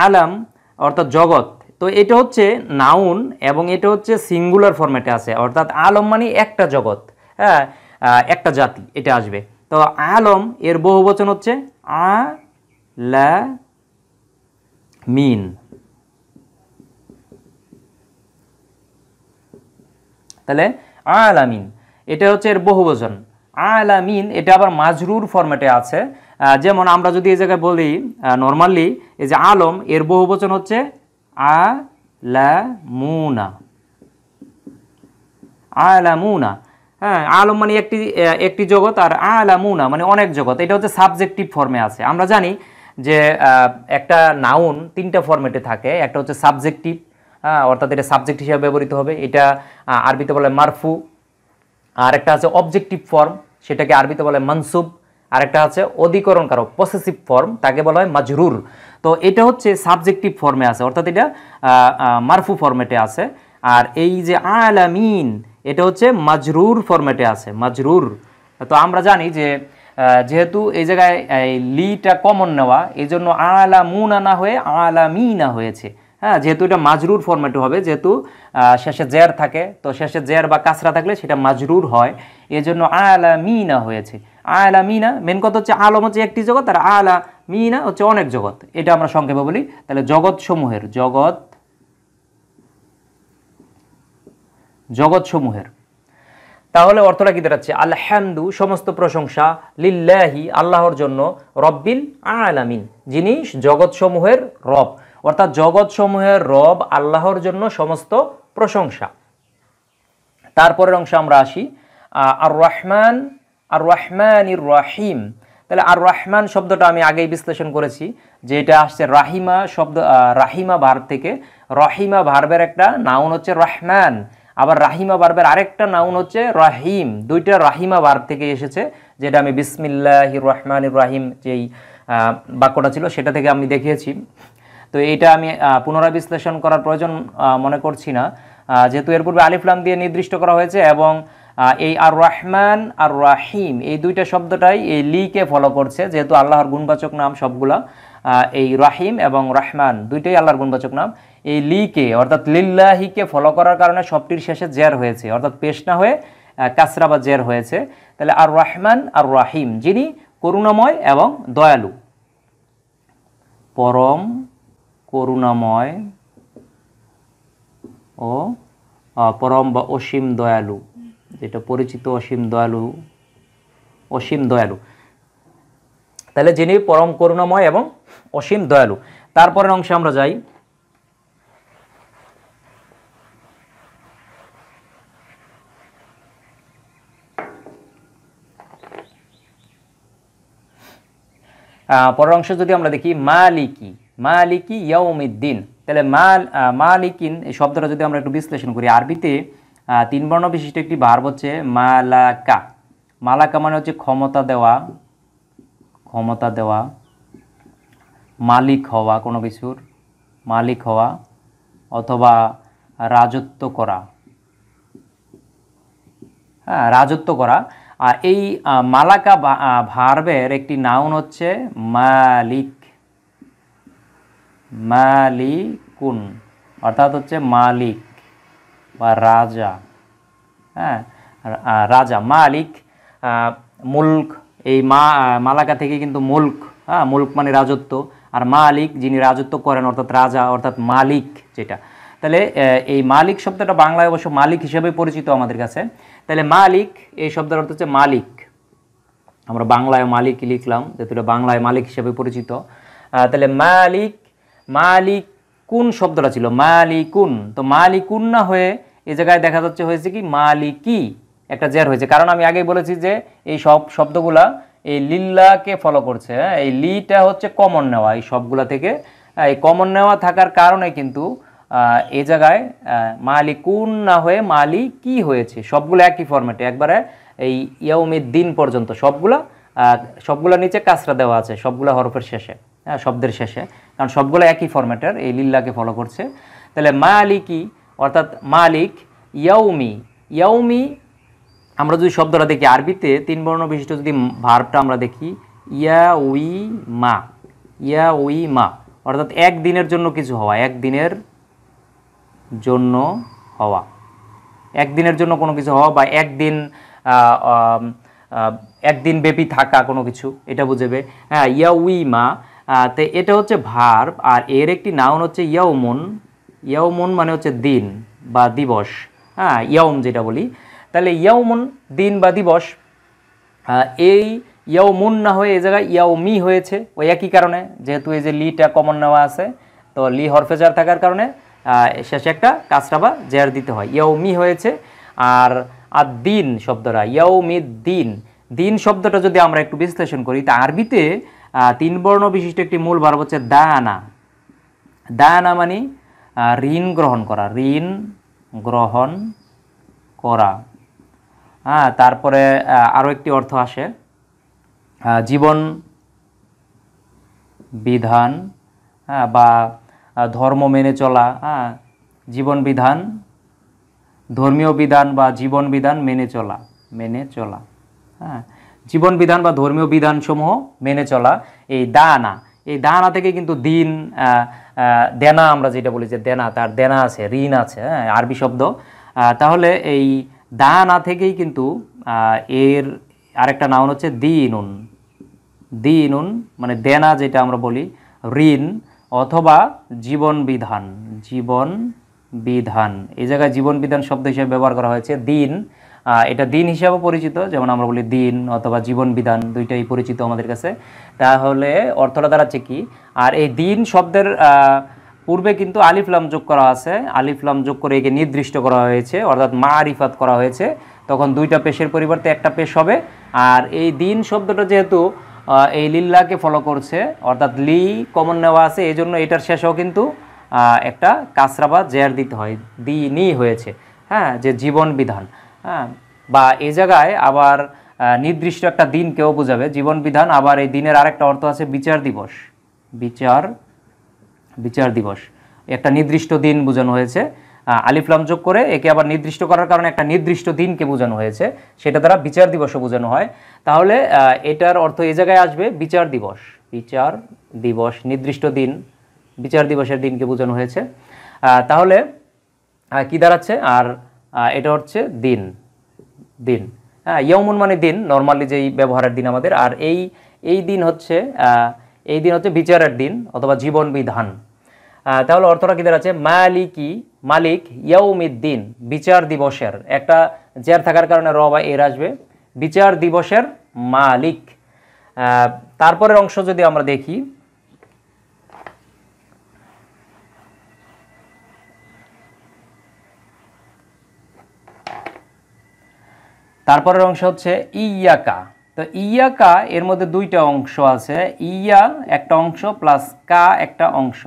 আলাম অর্থাৎ জগৎ। তো এটা হচ্ছে নাউন এবং এটা হচ্ছে সিঙ্গুলার ফরম্যাটে আছে, অর্থাৎ আলম মানে একটা জগৎ, হ্যাঁ, একটা জাতি, এটা আসবে। তো আলম এর বহুবচন হচ্ছে আলামিন। তাহলে আলামিন এটা হচ্ছে এর বহুবচন। আলামিন এটা আবার মাজরুর ফরম্যাটে আছে। যেমন আমরা যদি এই জায়গায় বলি নর্মালি, এই যে আলম এর বহুবচন হচ্ছে আলামুনা, আলামুনা। হ্যাঁ, আলম মানে একটি জগৎ, আর আলামুনা মানে অনেক জগৎ, এটা হচ্ছে সাবজেক্টিভ ফর্মে আছে। আমরা জানি যে একটা নাউন 3টা ফরম্যাটে থাকে। একটা হচ্ছে সাবজেক্টিভ, অর্থাৎ এটা সাবজেক্ট হিসেবে ব্যবহৃত হবে, এটা আরবিতে বলে মারফু। আর একটা আছে অবজেক্টিভ ফর্ম, সেটাকে আরবিতে বলে মানসুব। আর একটা আছে অধিকরণ কারক পসেসিভ ফর্ম, তাকে বলা হয় মাজরুর। তো এটা হচ্ছে সাবজেক্টিভ ফর্মে আছে, অর্থাৎ এটা মারফু ফরম্যাটে আছে। আর এই যে আলামিন এটা হচ্ছে মাজরুর ফরম্যাটে আছে, মাজরুর। তো আমরা জানি যে যেহেতু এই জায়গায় লিটা কমন নেওয়া, এই জন্য আলামুনা না হয়ে আলামিনা হয়েছে। হ্যাঁ, যেহেতু এটা মাজরুর ফরম্যাটে হবে, যেহেতু শেষে জের থাকে, তো শেষে জের বা কাসরা থাকলে সেটা মাজরুর হয়, এই জন্য আলামিনা হয়েছে। আলামিনা মেন কথা হচ্ছে আলম হচ্ছে একটি জগৎ, আর আলামিনা হচ্ছে অনেক জগৎ, এটা আমরা সংক্ষেপে বলি। তাহলে জগৎ সমূহের তাহলে অর্থটা কি দাঁড়াচ্ছে, আলহামদু সমস্ত প্রশংসা, লিল্লাহি আল্লাহর জন্য, রব্বিল আলামিন যিনি জগৎসমূহের রব, অর্থাৎ জগৎসমূহের রব আল্লাহর জন্য সমস্ত প্রশংসা। তারপরের অংশে আমরা আসি, আর রহমানির রহিম। তাহলে আর রহমান শব্দটা আমি আগেই বিশ্লেষণ করেছি যে এটা আসছে রাহিমা শব্দ, রাহিমা ভার্ব থেকে। রহিমা ভার্বের একটা নাউন হচ্ছে রহমান, আবার রাহিমা ভার্বের আরেকটা নাউন হচ্ছে রহিম। দুইটা রাহিমা ভার্ব থেকে এসেছে, যেটা আমি বিসমিল্লাহির রহমানির রহিম যেই বাক্যটা ছিল সেটা থেকে আমি দেখিয়েছি। তো এইটা আমি পুনরায় বিশ্লেষণ করার প্রয়োজন মনে করছি না, যেহেতু এর পূর্বে আলিফ লাম দিয়ে নির্দিষ্ট করা হয়েছে, এবং এই আর রহমান আর রাহিম এই দুইটা শব্দটাই এই লিকে ফলো করছে, যেহেতু আল্লাহর গুণবাচক নাম সবগুলা, এই রাহিম এবং রহমান দুইটাই আল্লাহর গুণবাচক নাম। এই লিকে অর্থাৎ লিল্লাহিকে ফলো করার কারণে সবটির শেষে জের হয়েছে, অর্থাৎ পেশ না হয়ে কাসরা বা জের হয়েছে। তাহলে আর রহমান আর রাহিম যিনি করুণাময় এবং দয়ালু, পরম করুণাময় ও পরম বা অসীম দয়ালু, যেটা পরিচিত অসীম দয়ালু। তাহলে যিনি পরম করুণাময় এবং অসীম দয়ালু। তারপরের অংশে আমরা যাই। পরের অংশে যদি আমরা দেখি মালিকি, মালিকি ইয়াউমিদ্দিন, তাহলে মালিকিন এই শব্দটা যদি আমরা একটু বিশ্লেষণ করি, আরবিতে 3 বর্ণ বিশিষ্ট একটি ভার্ব হচ্ছে মালাকা। মালাকা মানে হচ্ছে ক্ষমতা দেওয়া, ক্ষমতা দেওয়া, মালিক হওয়া, কোনো কিছুর মালিক হওয়া, অথবা রাজত্ব করা। হ্যাঁ, রাজত্ব করা। আর এই মালাকা ভার্বের একটি নাউন হচ্ছে মালিক, মালিকুন, অর্থাৎ হচ্ছে মালিক বা রাজা। হ্যাঁ, রাজা, মালিক, মুলক, এই মালাকা থেকে কিন্তু মুলক, হ্যাঁ, মুলক মানে রাজত্ব, আর মালিক যিনি রাজত্ব করেন অর্থাৎ রাজা, অর্থাৎ মালিক যেটা। তাহলে এই মালিক শব্দটা বাংলায় অবশ্য মালিক হিসেবে পরিচিত আমাদের কাছে। তাহলে মালিক এই শব্দের অর্থ হচ্ছে মালিক, আমরা বাংলায় মালিক লিখলাম যেহেতু এটা বাংলায় মালিক হিসেবে পরিচিত। তাহলে মালিক, মালিক কোন শব্দটা ছিল মালিকুন, তো মালিকুন না হয়ে এই জায়গায় দেখা যাচ্ছে হয়েছে কি মালিকি, একটা জের হয়েছে। কারণ আমি আগেই বলেছি যে এই সব শব্দগুলা এই লিল্লাকে ফলো করছে। এই লিটা হচ্ছে কমন নেওয়া এই সবগুলা থেকে, এই কমন নেওয়া থাকার কারণে কিন্তু এই জায়গায় মালিকুন না হয়ে মালিকি হয়েছে। সবগুলো একই ফরম্যাটে, একবারে এই ইয়াউমিদ্দিন পর্যন্ত সবগুলা নিচে কাসরা দেওয়া আছে সবগুলা হরফের শেষে, হ্যাঁ, শব্দের শেষে, কারণ সবগুলো একই ফরম্যাটের, এই লিল্লাকে ফলো করছে। তাহলে মালিকি অর্থাৎ মালিক, ইয়াউমি, ইয়াউমি আমরা যদি শব্দটা দেখি আরবিতে 3 বর্ণ বিশিষ্ট যদি ভার্বটা আমরা দেখি ইয়া উই মা, ইয়া উই মা অর্থাৎ একদিনের জন্য কিছু হওয়া, একদিনের জন্য হওয়া, একদিনের জন্য কোনো কিছু হওয়া, বা একদিন ব্যাপী থাকা কোনো কিছু, এটা বুঝবে। হ্যাঁ, ইয়া উই মা, তো এটা হচ্ছে ভার্ব, আর এর একটি নাউন হচ্ছে ইয়াউমুন। ইয়াউমুন মানে হচ্ছে দিন বা দিবস, হ্যাঁ, ইয়াউম যেটা বলি। তাহলে ইয়াউমুন দিন বা দিবস, এই ইয়াউমুন না হয়ে এই জায়গায় ইয়াউমি হয়েছে ওই একই কারণে, যেহেতু এই যে লিটা কমন নেওয়া আছে, তো লি হরফে জার থাকার কারণে শেষে একটা কাসরা বা জের দিতে হয়, ইয়াউমি হয়েছে। আর দিন শব্দটা ইয়াউমিদ্দিন, দিন শব্দটা যদি আমরা একটু বিশ্লেষণ করি, তা আরবিতে 3 বর্ণ বিশিষ্ট একটি মূল ভার্ব হচ্ছে দানা। দানা মানে ঋণ গ্রহণ করা, ঋণ গ্রহণ করা। হ্যাঁ, তারপরে আরও একটি অর্থ আসে জীবন বিধান, হ্যাঁ, বা ধর্ম মেনে চলা, হ্যাঁ, জীবন বিধান, ধর্মীয় বিধান বা জীবন বিধান মেনে চলা, মেনে চলা, হ্যাঁ, জীবন বিধান বা ধর্মীয় বিধানসমূহ মেনে চলা। এই দানা, এই দানা থেকে কিন্তু দিন, দেনা আমরা যেটা বলি যে দেনা, তার দেনা আছে, ঋণ আছে, হ্যাঁ, আরবি শব্দ। তাহলে এই দানা থেকেই কিন্তু এর আরেকটা নাউন হচ্ছে দিনুন। দিনুন মানে দেনা যেটা আমরা বলি, ঋণ অথবা জীবন বিধান, জীবন বিধান। এই জায়গায় জীবন বিধান শব্দ হিসেবে ব্যবহার করা হয়েছে। দিন, এটা দিন হিসাবে পরিচিত, যেমন আমরা বলি দিন অথবা জীবন বিধান, দুইটাই পরিচিত আমাদের কাছে। তাহলে অর্থটা দাঁড়াচ্ছে কি, আর এই দিন শব্দের পূর্বে কিন্তু আলিফ লাম যোগ করা আছে, আলিফ লাম যোগ করে একে নির্দিষ্ট করা হয়েছে, অর্থাৎ মারিফাত করা হয়েছে, তখন দুইটা পেশের পরিবর্তে একটা পেশ হবে। আর এই দিন শব্দটা যেহেতু এই লিল্লাকে ফলো করছে, অর্থাৎ লি কমন নেওয়া আছে, এই জন্য এটার শেষেও কিন্তু একটা কাসরা বা জের দিতে হয়, দিনই হয়েছে, হ্যাঁ, যে জীবন বিধান। হ্যাঁ, বা এই জায়গায় আবার নির্দিষ্ট একটা দিনকেও বোঝাবে জীবন বিধান। আবার এই দিনের আরেকটা অর্থ আছে বিচার দিবস, বিচার দিবস, একটা নির্দিষ্ট দিন বোঝানো হয়েছে, আলিফ লাম যোগ করে একে আবার নির্দিষ্ট করার কারণে একটা নির্দিষ্ট দিনকে বোঝানো হয়েছে, সেটা দ্বারা বিচার দিবসও বোঝানো হয়। তাহলে এটার অর্থ এই জায়গায় আসবে বিচার দিবস, বিচার দিবস, নির্দিষ্ট দিন, বিচার দিবসের দিনকে বোঝানো হয়েছে। তাহলে কি দাঁড়াচ্ছে, আর এটা হচ্ছে দিন, দিন, হ্যাঁ, ইয়াউমুন মানে দিন, নর্মালি যেই ব্যবহারের দিন আমাদের। আর এই দিন হচ্ছে বিচারের দিন অথবা জীবন বিধান। তাহলে অর্থটা কি দাঁড়াচ্ছে, মালিকি, মালিক, ইয়াউমিদ্দিন বিচার দিবসের, একটা জের থাকার কারণে র বা এর আসবে, বিচার দিবসের মালিক। তারপরের অংশ যদি আমরা দেখি, তারপরের অংশ হচ্ছে ইয়াকা। তো ইয়াকা এর মধ্যে দুইটা অংশ আছে, ইয়া একটা অংশ প্লাস কা একটা অংশ।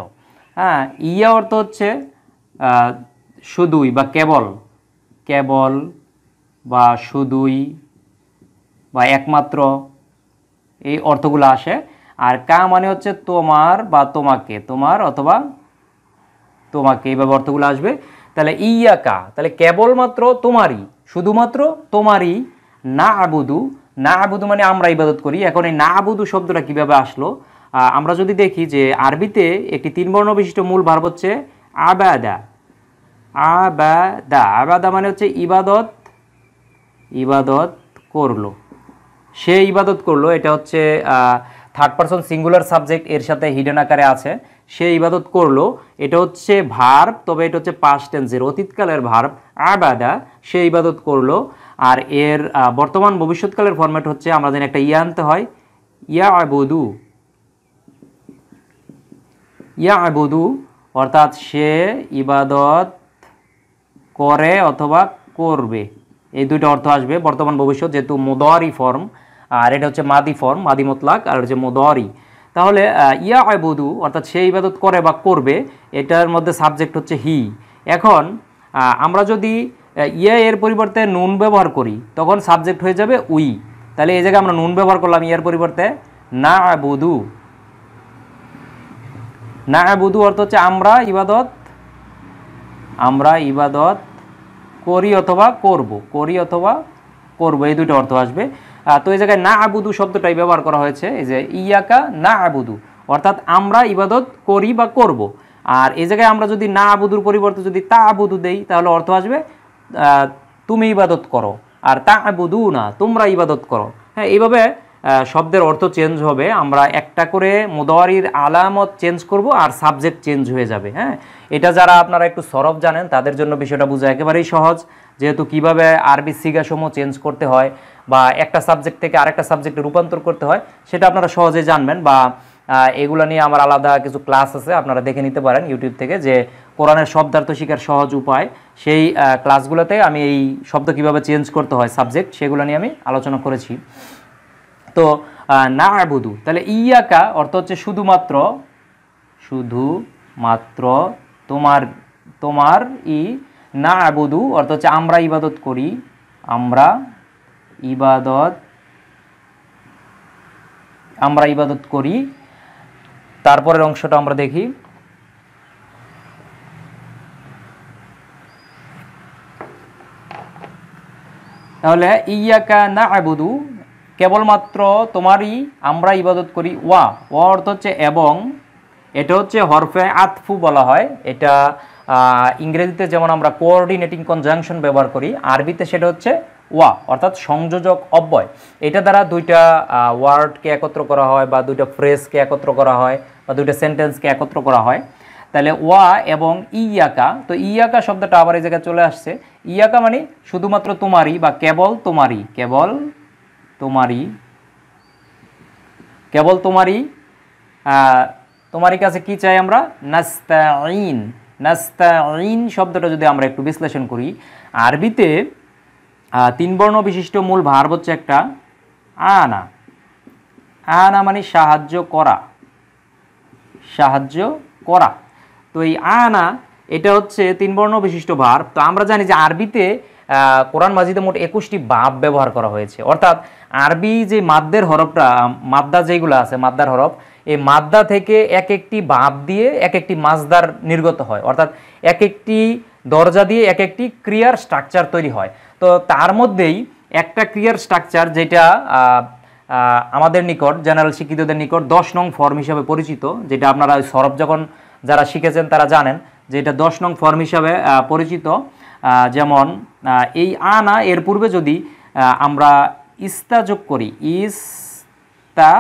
হ্যাঁ, ইয়া অর্থ হচ্ছে শুধুই বা কেবল, কেবল বা শুধুই বা একমাত্র, এই অর্থগুলো আসে। আর কা মানে হচ্ছে তোমার বা তোমাকে, তোমার অথবা তোমাকে, এইভাবে অর্থগুলো আসবে। তাহলে ইয়াকা, তাহলে কেবলমাত্র তোমারই, শুধুমাত্র তোমারই, না আবুদু, না আবুদু মানে আমরা ইবাদত করি। এখন এই না আবুদু শব্দটা কিভাবে আসলো, আমরা যদি দেখি যে আরবিতে একটি 3 বর্ণ বিশিষ্ট মূল ভার্ব হচ্ছে আবাদা। আবাদা, আবাদা মানে হচ্ছে ইবাদত, ইবাদত করলো, সে ইবাদত করলো। এটা হচ্ছে থার্ড পারসন সিঙ্গুলার সাবজেক্ট, এর সাথে হিডেন আকারে আছে, সে ইবাদত করলো। এটা হচ্ছে ভার্ব, তবে এটা হচ্ছে পাস্ট টেন্সের, অতীতকালের ভার্ব। আবাদা, সে ইবাদত করলো। আর এর বর্তমান ভবিষ্যৎকালের ফরম্যাট হচ্ছে, আমরা জানি একটা ইয়া আনতে হয়, ইয়া আবুদু, ইয়া আবুদু, অর্থাৎ সে ইবাদত করে অথবা করবে, এই দুইটা অর্থ আসবে বর্তমান ভবিষ্যৎ, যেহেতু মুদারি ফর্ম। আর এটা হচ্ছে মাদি ফর্ম, মাদি মুতলাক, আর হচ্ছে মুদারি। তাহলে ইয়া আবুদু অর্থাৎ সে ইবাদত করে বা করবে, এটার মধ্যে সাবজেক্ট হচ্ছে হি। এখন আমরা যদি ইয়া এর পরিবর্তে নুন ব্যবহার করি, তখন সাবজেক্ট হয়ে যাবে উই। তাহলে এই জায়গায় আমরা নুন ব্যবহার করলাম ইয়ার পরিবর্তে না আবুদু। না আবুদু অর্থ হচ্ছে আমরা ইবাদত, আমরা ইবাদত করি অথবা করব, করি অথবা করব, এই দুটো অর্থ আসবে। তো এই জায়গায় না আবুদু শব্দটাই ব্যবহার করা হয়েছে, এই যে ইয়াকা না আবুদু, অর্থাৎ আমরা ইবাদত করি বা করব। আর এই জায়গায় আমরা যদি না আবুদুর পরিবর্তে যদি তা আবুদু দেই, তাহলে অর্থ আসবে তুমি ইবাদত করো, আর তা আবুদু না, তোমরা ইবাদত করো। হ্যাঁ, এইভাবে শব্দের অর্থ চেঞ্জ হবে। আমরা একটা করে মুদারির আলামত চেঞ্জ করব, আর সাবজেক্ট চেঞ্জ হয়ে যাবে। হ্যাঁ, এটা যারা আপনারা একটু সরফ জানেন তাদের জন্য বিষয়টা বোঝা একেবারেই সহজ, যেহেতু কিভাবে আরবি সিগাসমূহ চেঞ্জ করতে হয় বা একটা সাবজেক্ট থেকে আরেকটা সাবজেক্টে রূপান্তর করতে হয়, সেটা আপনারা সহজে জানবেন। বা এগুলো নিয়ে আমার আলাদা কিছু ক্লাস আছে, আপনারা দেখে নিতে পারেন ইউটিউব থেকে, যে কোরআনের শব্দার্থ শেখার সহজ উপায়। সেই ক্লাসগুলোতে আমি এই শব্দ কিভাবে চেঞ্জ করতে হয় সাবজেক্ট, সেগুলো নিয়ে আমি আলোচনা করেছি। তো না আবুদু, তাহলে ইয়াকা অর্থ হচ্ছে শুধুমাত্র, শুধুমাত্র তোমার, তোমার ই। না আবুদু অর্থ হচ্ছে আমরা ইবাদত করি, আমরা ইবাদত, আমরা ইবাদত করি। তারপরের অংশটা আমরা দেখি, তাহলে ইয়াকা না আবুদু, কেবলমাত্র তোমারই আমরা ইবাদত করি। ওয়া, ওয়া অর্থ হচ্ছে এবং, এটা হচ্ছে হরফে আতফু বলা হয়। এটা ইংরেজিতে যেমন আমরা কোঅর্ডিনেটিং কনজাংশন ব্যবহার করি, আরবিতে সেটা হচ্ছে ওয়া, অর্থাৎ সংযোজক অব্যয়। এটা দ্বারা দুইটা ওয়ার্ডকে একত্র করা হয়, বা দুইটা ফ্রেজকে একত্র করা হয়, বা দুইটা সেন্টেন্সকে একত্র করা হয়। তাহলে ওয়া এবং ইয়াকা, তো ইয়াকা শব্দটা আবার এই জায়গায় চলে আসছে। ইয়াকা মানে শুধুমাত্র তোমারই বা কেবল তোমারই, কেবল তোমারই, কেবল তোমারই। তোমারই কাছে কি চাই আমরা, নাস্তাইন। নাস্তাইন শব্দটা যদি আমরা একটু বিশ্লেষণ করি, আরবিতে 3 বর্ণ বিশিষ্ট মূল ভার্ব হচ্ছে একটা আনা। আনা মানে সাহায্য করা, সাহায্য করা। তো এই আনা এটা হচ্ছে 3 বর্ণ বিশিষ্ট ভার্ব। তো আমরা জানি যে আরবিতে কোরআন মাজিদে মোট 21টি বাব ব্যবহার করা হয়েছে, অর্থাৎ আরবি যে মাদ্দের হরফটা, মাদ্দা যেগুলো আছে মাদ্দার হরফ, এই মাদ্দা থেকে এক একটি বাব দিয়ে এক একটি মাজদার নির্গত হয়, অর্থাৎ এক একটি দরজা দিয়ে এক একটি ক্রিয়ার স্ট্রাকচার তৈরি হয়। তো তার মধ্যেই একটা ক্রিয়ার স্ট্রাকচার যেটা আমাদের নিকট, জেনারেল শিক্ষিতদের নিকট 10 নং ফর্ম হিসাবে পরিচিত, যেটা আপনারা সরফ যখন যারা শিখেছেন তারা জানেন যে এটা 10 নং ফর্ম হিসাবে পরিচিত। যেমন এই আনা এর পূর্বে যদি আমরা ইস্তা যোগ করি, ইস্তা,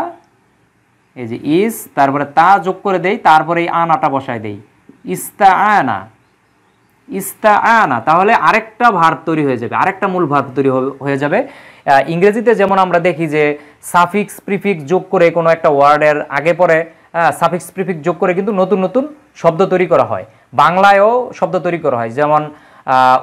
এই যে ইস, তারপরে তা যোগ করে দেই, তারপরে এই আনাটা বসায় দেই, ইস্তা আনা, ইস্তাআনা, তাহলে আরেকটা ভার্ব তৈরি হয়ে যাবে, আরেকটা মূল ভার্ব তৈরি হয়ে যাবে। ইংরেজিতে যেমন আমরা দেখি যে সাফিক্স প্রিফিক্স যোগ করে কোনো একটা ওয়ার্ডের আগে পরে সাফিক্স প্রিফিক্স যোগ করে কিন্তু নতুন নতুন শব্দ তৈরি করা হয়। বাংলায়ও শব্দ তৈরি করা হয়, যেমন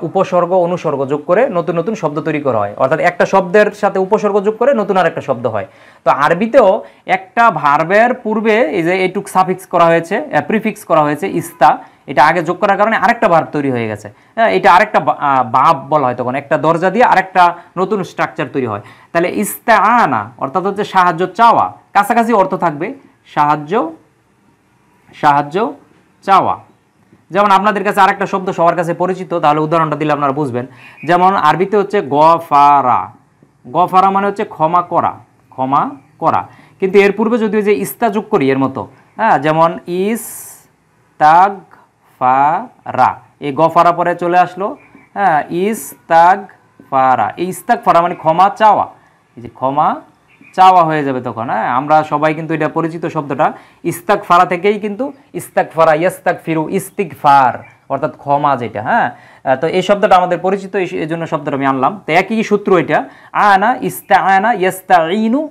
উপসর্গ অনুসর্গ যোগ করে নতুন নতুন শব্দ তৈরি করা হয়, অর্থাৎ একটা শব্দের সাথে উপসর্গ যোগ করে নতুন আরেকটা শব্দ হয়। তো আরবিতেও একটা ভার্বের পূর্বে এই যে এইটুক সাফিক্স করা হয়েছে, প্রিফিক্স করা হয়েছে ইস্তা, এটা আগে যোগ করার কারণে আরেকটা ভার্ব তৈরি হয়ে গেছে। হ্যাঁ, এটা আরেকটা বাব বলা হয়, তখন একটা দরজা দিয়ে আরেকটা নতুন স্ট্রাকচার তৈরি হয়। তাহলে ইস্তাআনা অর্থাৎ হচ্ছে সাহায্য চাওয়া, কাছাকাছি অর্থ থাকবে সাহায্য, সাহায্য চাওয়া। যেমন আপনাদের কাছে আরেকটা শব্দ সবার কাছে পরিচিত, তাহলে উদাহরণটা দিলে আপনারা বুঝবেন। যেমন আরবিতে হচ্ছে গফারা, গফারা মানে হচ্ছে ক্ষমা করা, ক্ষমা করা। কিন্তু এর পূর্বে যদি ওই যে ইস্তা যোগ করি এর মতো, হ্যাঁ, যেমন ইস্তাগ ফারা, এই গফারা পরে চলে আসলো, হ্যাঁ, ইস্তাগ ফারা, এই ইস্তাগ ফারা মানে ক্ষমা চাওয়া, এই যে ক্ষমা চাওয়া হয়ে যাবে তখন। হ্যাঁ, আমরা সবাই কিন্তু এটা পরিচিত শব্দটা ইস্তাক ফারা থেকেই কিন্তু ইস্তাক ফারা, ইয়াস্তাক ফিরু, ইস্তিগফার অর্থাৎ ক্ষমা যেটা। হ্যাঁ, তো এই শব্দটা আমাদের পরিচিত, এই জন্য শব্দটা আমি আনলাম। তো একই সূত্র এটা, আনা ইস্তাআনা ইয়াস্তাঈনু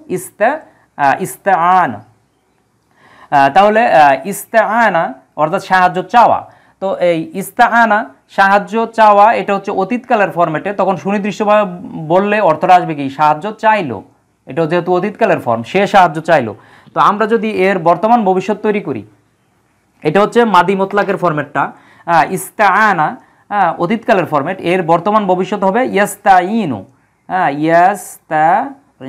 ইস্তাআন। তাহলে ইস্তাআনা অর্থাৎ সাহায্য চাওয়া। তো এই ইস্তাআনা সাহায্য চাওয়া এটা হচ্ছে অতীতকালের ফরম্যাটে, তখন সুনির্দিষ্টভাবে বললে অর্থটা আসবে কি সাহায্য চাইলো, এটা যেহেতু অতীতকালের ফর্ম, সে সাহায্য চাইলো। তো আমরা যদি এর বর্তমান ভবিষ্যৎ তৈরি করি, এটা হচ্ছে মাদি মতলাকের ফরম্যাটটা, ইস্তাআনা অতীতকালের ফরম্যাট, এর বর্তমান ভবিষ্যৎ হবে ইয়াস্তাঈনু, ইয়াস্তাঈনু,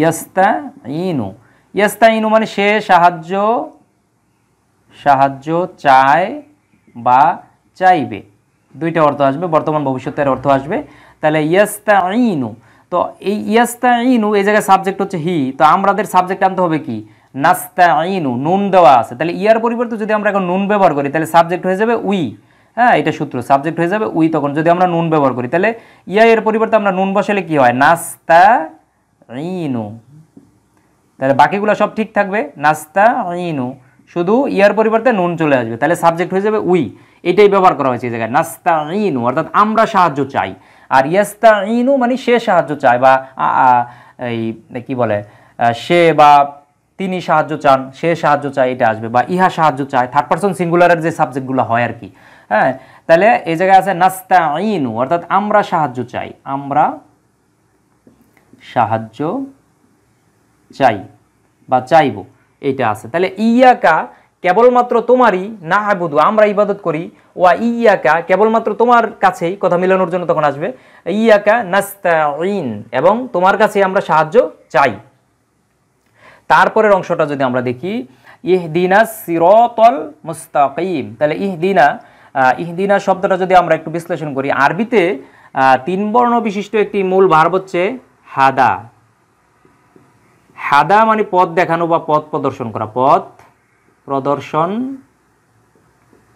ইয়াস্তাঈনু, ইয়াস্তাঈনু মানে সে সাহায্য, সাহায্য চায় বা চাইবে, দুইটা অর্থ আসবে, বর্তমান ভবিষ্যতের অর্থ আসবে। তাহলে ইয়াস্তাঈনু, তো এই ইয়াস্তাঈনু এই জায়গায় সাবজেক্ট হচ্ছে হি, তো আমাদের সাবজেক্ট আনতে হবে কি নাস্তাঈনু, নুন দেওয়া আছে, তাহলে ইয়ার পরিবর্তে যদি আমরা এখন নুন ব্যবহার করি তাহলে সাবজেক্ট হয়ে যাবে উই। হ্যাঁ, এটা সূত্র, সাবজেক্ট হয়ে যাবে উই তখন যদি আমরা নুন ব্যবহার করি, তাহলে ইয়া এর পরিবর্তে আমরা নুন বসালে কি হয় নাস্তাঈনু, তাহলে বাকিগুলো সব ঠিক থাকবে নাস্তাঈনু, শুধু ইয়ার পরিবর্তে নুন চলে আসবে, তাহলে সাবজেক্ট হয়ে যাবে উই। এটাই ব্যবহার করা হয়েছে এই জায়গায়, নাস্তাঈনু অর্থাৎ আমরা সাহায্য চাই, আর ইয়াস্তাঈনু মানে সে সাহায্য চায় বা এই কি বলে সে বা তিনি সাহায্য চান, সে সাহায্য চায়, এটা আসবে, বা ইহা সাহায্য চায়, থার্ড পারসন সিঙ্গুলারের যে সাবজেক্টগুলো হয় আর কি। হ্যাঁ, তাহলে এই জায়গায় আছে নাস্তাঈনু অর্থাৎ আমরা সাহায্য চাই, আমরা সাহায্য চাই বা চাইব, এইটা আছে। তাহলে ইয়াকা কেবলমাত্র তোমারই, না আবুদু আমরা ইবাদত করি, ওয়া ইয়াকা কেবলমাত্র তোমার কাছেই, কথা মিলানোর জন্য তখন আসবে ইয়াকা নাস্তাঈন, এবং তোমার কাছে আমরা সাহায্য চাই। তারপরের অংশটা যদি আমরা দেখি, ইহদিনাস সিরাতাল মুস্তাকিম, তাহলে ইহদিনা, ইহদিনা শব্দটা যদি আমরা একটু বিশ্লেষণ করি, আরবিতে 3 বর্ণ বিশিষ্ট একটি মূল ভার্ব হচ্ছে হাদা। হাদা মানে পথ দেখানো বা পথ প্রদর্শন করা, পথ প্রদর্শন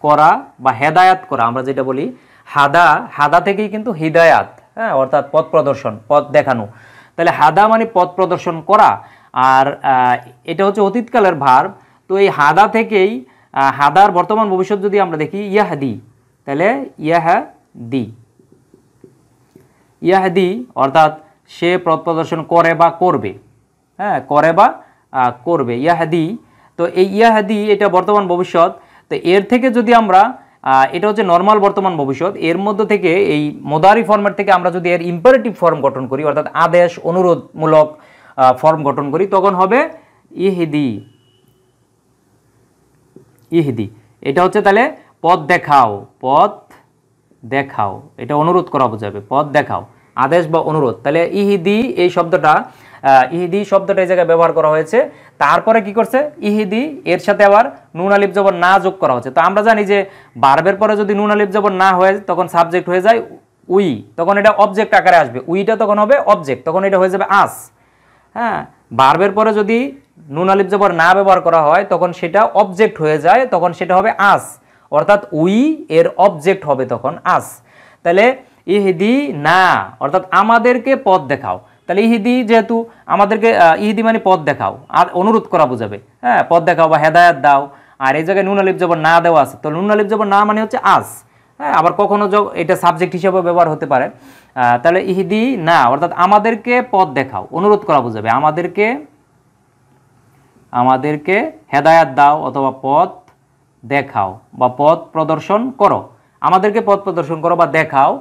করা বা হেদায়াত করা, আমরা যেটা বলি হাদা, হাদা থেকেই কিন্তু হিদায়াত, হ্যাঁ, অর্থাৎ পথ প্রদর্শন, পথ দেখানো। তাহলে হাদা মানে পথ প্রদর্শন করা, আর এটা হচ্ছে অতীতকালের ভার্ব। তো এই হাদা থেকেই হাদার বর্তমান ভবিষ্যৎ যদি আমরা দেখি ইয়াহদি, তাহলে ইয়াহদি, ইয়াহদি অর্থাৎ সে পথ প্রদর্শন করে বা করবে, হ্যাঁ, করে বা করবে, ইয়াহদি। তো এই ইয়াহদি এটা বর্তমান ভবিষ্যৎ। তো এর থেকে যদি আমরা এটা হচ্ছে নর্মাল বর্তমান ভবিষ্যৎ, এর মধ্যে থেকে এই মোদারি ফর্মেট থেকে আমরা যদি এর ইম্পারেটিভ ফর্ম গঠন করি, অর্থাৎ আদেশ অনুরোধমূলক ফর্ম গঠন করি, তখন হবে ইহদি, ইহদি। এটা হচ্ছে তাহলে পথ দেখাও, পথ দেখাও, এটা অনুরোধ করা বোঝাবে, পথ দেখাও, আদেশ বা অনুরোধ। তাহলে ইহদি এই শব্দটা, ইহদি শব্দটা এই জায়গায় ব্যবহার করা হয়েছে। তারপরে কি করছে ইহদি, এর সাথে আবার নুন আলিফ জবর না যোগ করা হচ্ছে। তো আমরা জানি যে ভার্বের পরে যদি নুন আলিফ জবর না হয় তখন সাবজেক্ট হয়ে যায় উই, তখন এটা অবজেক্ট আকারে আসবে, উইটা তখন হবে অবজেক্ট, তখন এটা হয়ে যাবে আস। হ্যাঁ, ভার্বের পরে যদি নুন আলিফ জবর না ব্যবহার করা হয় তখন সেটা অবজেক্ট হয়ে যায়, তখন সেটা হবে আস, অর্থাৎ উই এর অবজেক্ট হবে তখন আস। তাহলে ইহদি না অর্থাৎ আমাদেরকে পথ দেখাও, তাহলে ইহদি যেহেতু আমাদেরকে, ইহদি মানে পথ দেখাও, আর অনুরোধ করা বোঝাবে, হ্যাঁ, পথ দেখাও বা হেদায়াত দাও, আর এই জায়গায় নুন আলিফ জবর না দেওয়া আছে, তো নুন আলিফ জবর না মানে হচ্ছে আজ। হ্যাঁ, আবার কখনো এটা সাবজেক্ট হিসেবে ব্যবহার হতে পারে। তাহলে ইহদি না অর্থাৎ আমাদেরকে পথ দেখাও, অনুরোধ করা বোঝাবে, আমাদেরকে হেদায়াত দাও অথবা পথ দেখাও বা পথ প্রদর্শন করো, আমাদেরকে পথ প্রদর্শন করো বা দেখাও।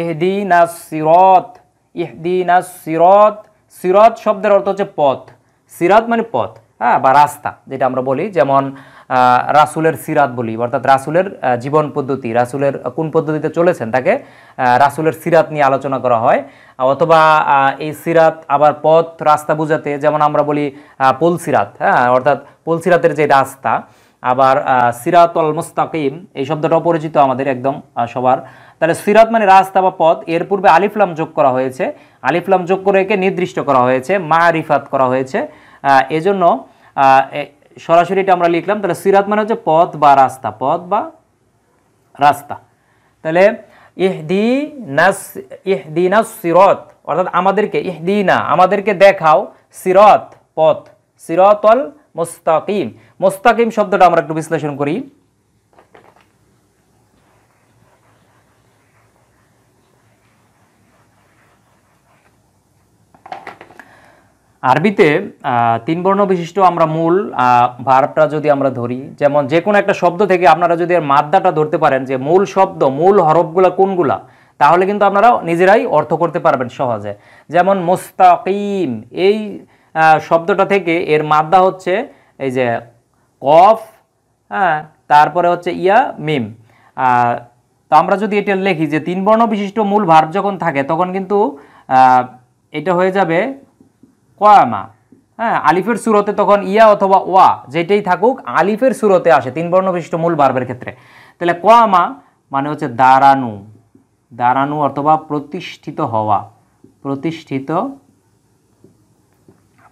ইহদিনাস সিরাত, ইহদিনাস সিরাত, সিরাত শব্দের অর্থ হচ্ছে পথ, সিরাত মানে পথ, হ্যাঁ, বা রাস্তা যেটা আমরা বলি, যেমন রাসূলের সিরাত বলি, অর্থাৎ রাসূলের জীবন পদ্ধতি, রাসূলের কোন পদ্ধতিতে চলেছেন তাকে রাসূলের সিরাত নিয়ে আলোচনা করা হয়। অথবা এই সিরাত আবার পথ রাস্তা বোঝাতে যেমন আমরা বলি পুল সিরাত, হ্যাঁ, অর্থাৎ পুল সিরাতের যে রাস্তা। আবার সিরাতুল মুস্তাকিম এই শব্দটাও পরিচিত আমাদের একদম সবার। তাহলে সিরাত মানে রাস্তা বা পথ, এর পূর্বে আলিফ লাম যোগ করা হয়েছে, আলিফ লাম যোগ করে একে নির্দিষ্ট করা হয়েছে, মারিফাত করা হয়েছে, এজন্য সরাসরি এটা আমরা লিখলাম। তাহলে সিরাত মানে হচ্ছে পথ বা রাস্তা, পথ বা রাস্তা। তাহলে ইহদিনাস সিরাত অর্থাৎ আমাদেরকে, ইহদিনা আমাদেরকে দেখাও, সিরাত পথ, সিরাতুল মুস্তাকিম, মুস্তাকিম শব্দটা আমরা একটু বিশ্লেষণ করি। আরবিতে তিন বর্ণ বিশিষ্ট আমরা মূল ভার্বটা যদি আমরা ধরি, যেমন যে কোনো একটা শব্দ থেকে আপনারা যদি এর মাদ্দাটা ধরতে পারেন যে মূল শব্দ, মূল হরফগুলা কোনগুলা, তাহলে কিন্তু আপনারা নিজেরাই অর্থ করতে পারবেন সহজে। যেমন মুস্তাকিম এই শব্দটা থেকে এর মাদ্দা হচ্ছে এই যে কফ, হ্যাঁ, তারপরে হচ্ছে ইয়া মিম। তো আমরা যদি এটা লিখি যে তিন বর্ণ বিশিষ্ট মূল ভার্ব যখন থাকে তখন কিন্তু এটা হয়ে যাবে কয়ামা, হ্যাঁ, আলিফের সুরতে তখন ইয়া অথবা ওয়া যেটাই থাকুক আলিফের সুরতে আসে তিন বর্ণ বিশিষ্ট মূল ভার্বের ক্ষেত্রে। তাহলে কয়ামা মানে হচ্ছে দাঁড়ানো, দাঁড়ানো অথবা প্রতিষ্ঠিত হওয়া,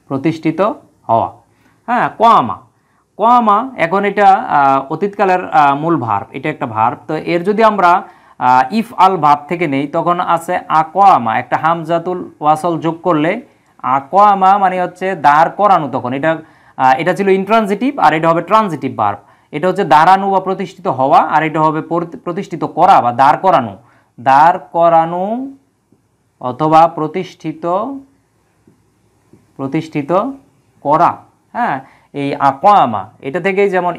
প্রতিষ্ঠিত হওয়া, হ্যাঁ, কয়ামা, কয়ামা। এখন এটা অতীতকালের মূল ভার্ব, এটা একটা ভার্ব। তো এর যদি আমরা ইফ আল ভার্ব থেকে নেই তখন আছে আকয়ামা, একটা হামজাতুল ওয়াসল যোগ করলে আকয়ামা মানে হচ্ছে দাঁড় করানো। তখন এটা ছিল ইনট্রানজিটিভ আর এটা হবে ট্রানজিটিভ ভার্ব। এটা হচ্ছে দাঁড়ানো বা প্রতিষ্ঠিত হওয়া, আর এটা হবে প্রতিষ্ঠিত করা বা দাঁড় করানো, দাঁড় করানো অথবা প্রতিষ্ঠিত করা, হ্যাঁ। এই আকয়ামা এটা থেকেই যেমন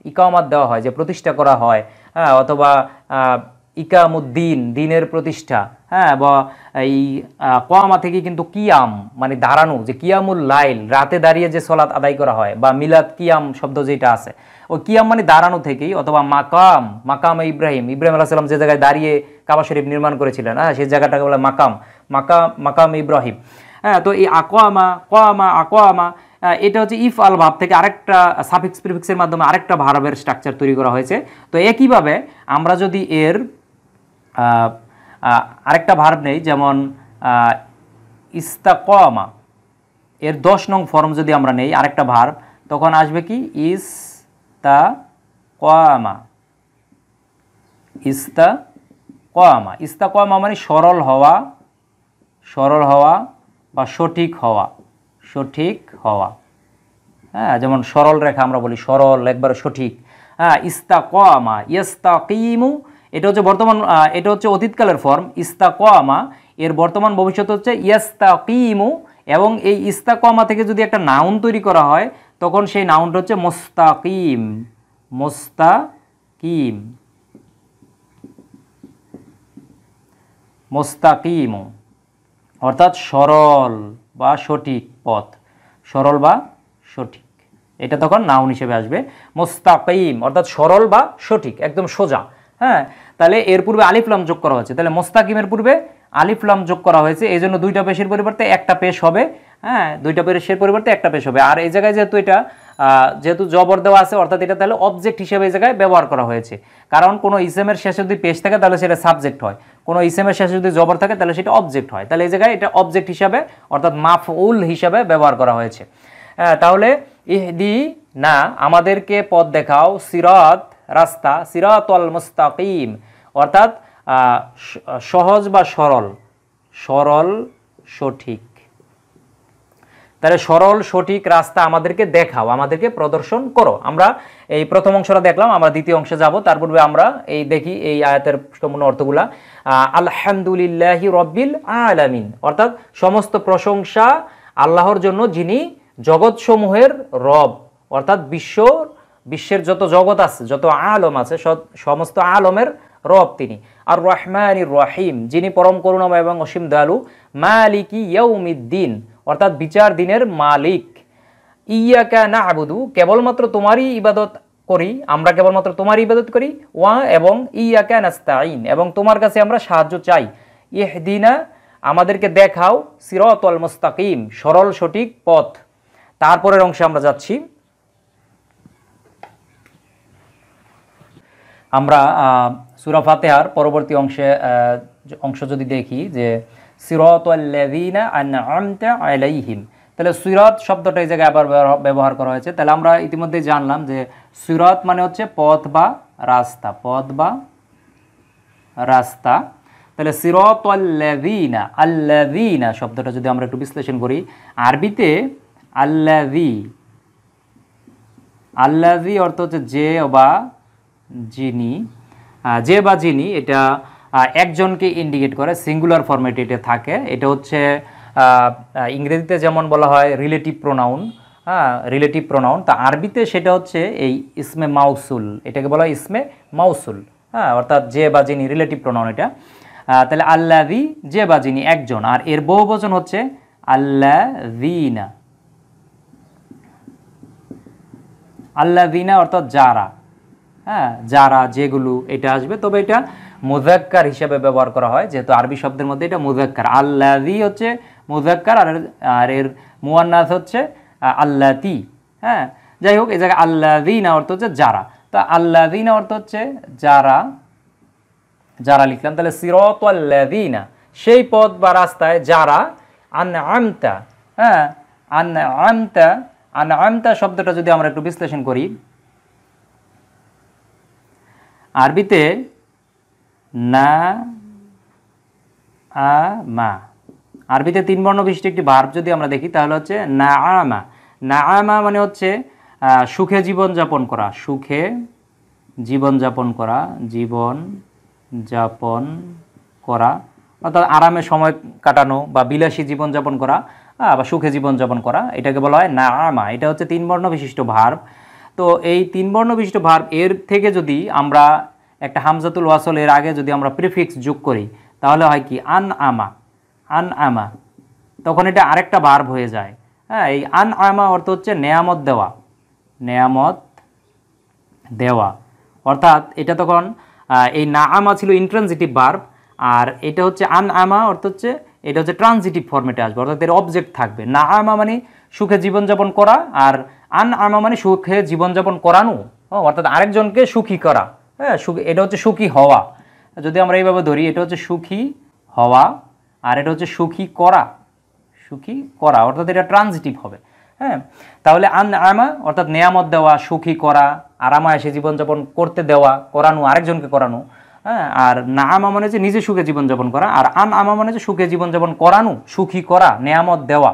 ইকামাত দেওয়া হয় যে প্রতিষ্ঠা করা হয়, হ্যাঁ, অথবা ইকামুদ্দিন দিনের প্রতিষ্ঠা, হ্যাঁ, বা এই কয়ামা থেকে কিন্তু কিয়াম মানে দাঁড়ানো, যে কিয়ামুল লাইল রাতে দাঁড়িয়ে যে সলাত আদায় করা হয়, বা মিলাদ কিয়াম শব্দ যেটা আছে ওই কিয়াম মানে দাঁড়ানো থেকেই। অথবা মাকাম ইব্রাহিম আলাইহিস সালাম যে জায়গায় দাঁড়িয়ে কাবা শরীফ নির্মাণ করেছিলেন, হ্যাঁ, সেই জায়গাটাকে বলে মাকাম ইব্রাহিম, হ্যাঁ। তো এই আকয়ামা এটা হচ্ছে ইফ আল ভাব থেকে আরেকটা সাফিক্স প্রিফিক্সের মাধ্যমে আরেকটা ভার্বের স্ট্রাকচার তৈরি করা হয়েছে। তো একইভাবে আমরা যদি এর আরেকটা ভার্ব নেই, যেমন ইস্তাকামা, এর 10 নং ফর্ম যদি আমরা নেই আরেকটা ভার্ব, তখন আসবে কি ইস্তাকামা মানে সরল হওয়া বা সঠিক হওয়া, হ্যাঁ, যেমন সরল রেখা আমরা বলি, সরল একবারে সঠিক, হ্যাঁ। ইস্তাকামা, ইস্তাকিমু এটা হচ্ছে অতীতকালের ফর্ম, ইস্তাকামা এর বর্তমান ভবিষ্যৎ হচ্ছে ইস্তাকিমু, এবং এই ইস্তাকামা থেকে যদি একটা নাউন তৈরি করা হয় তখন সেই নাউনটা হচ্ছে মুস্তাকিম, অর্থাৎ সরল বা সঠিক পথ, সরল বা সঠিক, এটা তখন নাউন হিসেবে আসবে। মুস্তাকিম অর্থাৎ সরল বা সঠিক, একদম সোজা, হ্যাঁ। তাহলে এর পূর্বে আলিফ লাম যোগ করা হয়েছে, তাহলে মুস্তাকিমের পূর্বে আলিফ লাম যোগ করা হয়েছে, এই জন্য দুইটা পেশের পরিবর্তে একটা পেশ হবে, হ্যাঁ, দুইটা পেশের পরিবর্তে একটা পেশ হবে। আর এই জায়গায় যেহেতু জবর দেওয়া আছে অর্থাৎ এটা তাহলে অবজেক্ট হিসেবে এই জায়গায় ব্যবহার করা হয়েছে, কারণ কোনো ইসেমের শেষে যদি পেশ থাকে তাহলে সেটা সাবজেক্ট হয়, কোনো ইসেমের শেষে যদি জবর থাকে তাহলে সেটা অবজেক্ট হয়। তাহলে এই জায়গায় এটা অবজেক্ট হিসাবে অর্থাৎ মাফউল হিসাবে ব্যবহার করা হয়েছে। তাহলে ইহদি না আমাদেরকে পথ দেখাও, সিরাত রাস্তা, সিরাতুল মুস্তাকিম অর্থাৎ সহজ বা সরল সঠিক। তাহলে সরল সঠিক রাস্তা আমাদেরকে দেখাও, আমাদেরকে প্রদর্শন করো। আমরা এই প্রথম অংশটা দেখলাম, আমরা দ্বিতীয় অংশে যাব। তার পূর্বে আমরা এই দেখি এই আয়াতের সম্পূর্ণ অর্থগুলা। আলহামদুলিল্লাহি রব্বিল আলামিন, অর্থাৎ সমস্ত প্রশংসা আল্লাহর জন্য যিনি জগৎসমূহের রব, অর্থাৎ বিশ্বের যত জগৎ আছে, যত আলম আছে, সমস্ত আলমের রব তিনি। আর রহমানির রহিম, যিনি পরম করুণাময় এবং অসীম দয়ালু। মালিকি ইয়াউমিদ্দিন, অর্থাৎ বিচার দিনের মালিক। ইয়াকা না'বুদু, কেবলমাত্র তোমারই ইবাদত করি, আমরা কেবলমাত্র তোমারই ইবাদত করি। ওয়া, এবং ইয়াকা নাস্তাঈন, এবং তোমার কাছে আমরা সাহায্য চাই। ইহদিনা, আমাদেরকে দেখাও। সিরাতাল মুস্তাকিম, সরল সঠিক পথ। তারপরের অংশে আমরা যাচ্ছি। আমরা সূরা ফাতিহার পরবর্তী অংশ যদি দেখি যে সিরাতাল্লাযীনা আন'আমতা আলাইহিম, তাহলে সিরাত শব্দটা এই জায়গায় আবার ব্যবহার করা হয়েছে। তাহলে আমরা ইতিমধ্যে জানলাম যে সিরাত মানে হচ্ছে পথ বা রাস্তা, পথ বা রাস্তা। তাহলে সিরাতাল্লাযীনা, আল্লাযীনা শব্দটা যদি আমরা একটু বিশ্লেষণ করি, আরবিতে আল্লাযী অর্থ হচ্ছে যে বা যিনি, যে বা যিনি, এটা একজনকে ইন্ডিকেট করে, সিঙ্গুলার ফরম্যাটে এটা থাকে। এটা হচ্ছে ইংরেজিতে যেমন বলা হয় রিলেটিভ প্রোনাউন, রিলেটিভ প্রোনাউন, তা আরবিতে সেটা হচ্ছে এই ইসমে মাউসুল, এটাকে বলা হয় ইসমে মাউসুল, অর্থাৎ যে বা যিনি, রিলেটিভ প্রোনাউন এটা। তাহলে আল্লাযী, যে বা যিনি, একজন। আর এর বহুবচন হচ্ছে আল্লাযীনা, আল্লাযীনা অর্থাৎ যারা, যারা, যেগুলো, এটা আসবে। তবে এটা মুযাক্কার হিসেবে ব্যবহার করা হয়, যেহেতু আরবি শব্দের মধ্যে এটা মুযাক্কার। আল্লাযী হচ্ছে মুযাক্কার, আর এর মুয়ান্নাস হচ্ছে আল্লাতী। যাই হোক, এই জায়গায় আল্লাযীনা অর্থ হচ্ছে যারা। তো আল্লাযীনা অর্থ হচ্ছে যারা, যারা লিখলাম। তাহলে সিরাতাল্লাযীনা, সেই পথ বা রাস্তায় যারা, আন'আমতা, আন'আমতা, আন'আমতা শব্দটা যদি আমরা একটু বিশ্লেষণ করি, আরবিতে না আমা, আরবিতে 3 বর্ণ বিশিষ্ট একটি ভার্ব যদি আমরা দেখি তাহলে হচ্ছে নাআমা। নাআমা মানে হচ্ছে সুখে জীবনযাপন করা, সুখে জীবনযাপন করা, জীবনযাপন করা, অর্থাৎ আরামে সময় কাটানো বা বিলাসী জীবনযাপন করা, বা সুখে জীবনযাপন করা, এটাকে বলা হয় নাআমা। এটা হচ্ছে 3 বর্ণ বিশিষ্ট ভার্ব। তো এই 3 বর্ণ বিশিষ্ট ভার্ব, এর থেকে যদি আমরা একটা হামজাতুল ওয়াসল এর আগে যদি আমরা প্রিফিক্স যোগ করি তাহলে হয় কি আন'আমা, আন'আমা, তখন এটা আরেকটা ভার্ব হয়ে যায়। এই আন'আমা অর্থ হচ্ছে নেয়ামত দেওয়া, নেয়ামত দেওয়া, অর্থাৎ এটা তখন এই নাআমা ছিল ইন্ট্রানজিটিভ ভার্ব, আর এটা হচ্ছে আন'আমা অর্থ হচ্ছে এটা হচ্ছে ট্রানজিটিভ ফর্মেটে আসবে, অর্থাৎ এর অবজেক্ট থাকবে। নাআমা মানে সুখে জীবনযাপন করা, আর আন'আমা মানে সুখে জীবনযাপন করানো, অর্থাৎ আরেকজনকে সুখী করা। এটা হচ্ছে সুখী হওয়া। যদি আমরা এইভাবে ধরি, এটা হচ্ছে সুখী হওয়া, আর এটা হচ্ছে সুখী করা, সুখী করা, অর্থাৎ এটা ট্রানজিটিভ হবে। তাহলে আন'আমা অর্থাৎ নেয়ামত দেওয়া, সুখী করা, আরামায়েশে জীবনযাপন করতে দেওয়া, করানো, আরেকজনকে করানো। আর নাআমা মানে হচ্ছে নিজে সুখে জীবনযাপন করা, আর আন'আমা মানে হচ্ছে সুখে জীবনযাপন করানো, সুখী করা, নেয়ামত দেওয়া।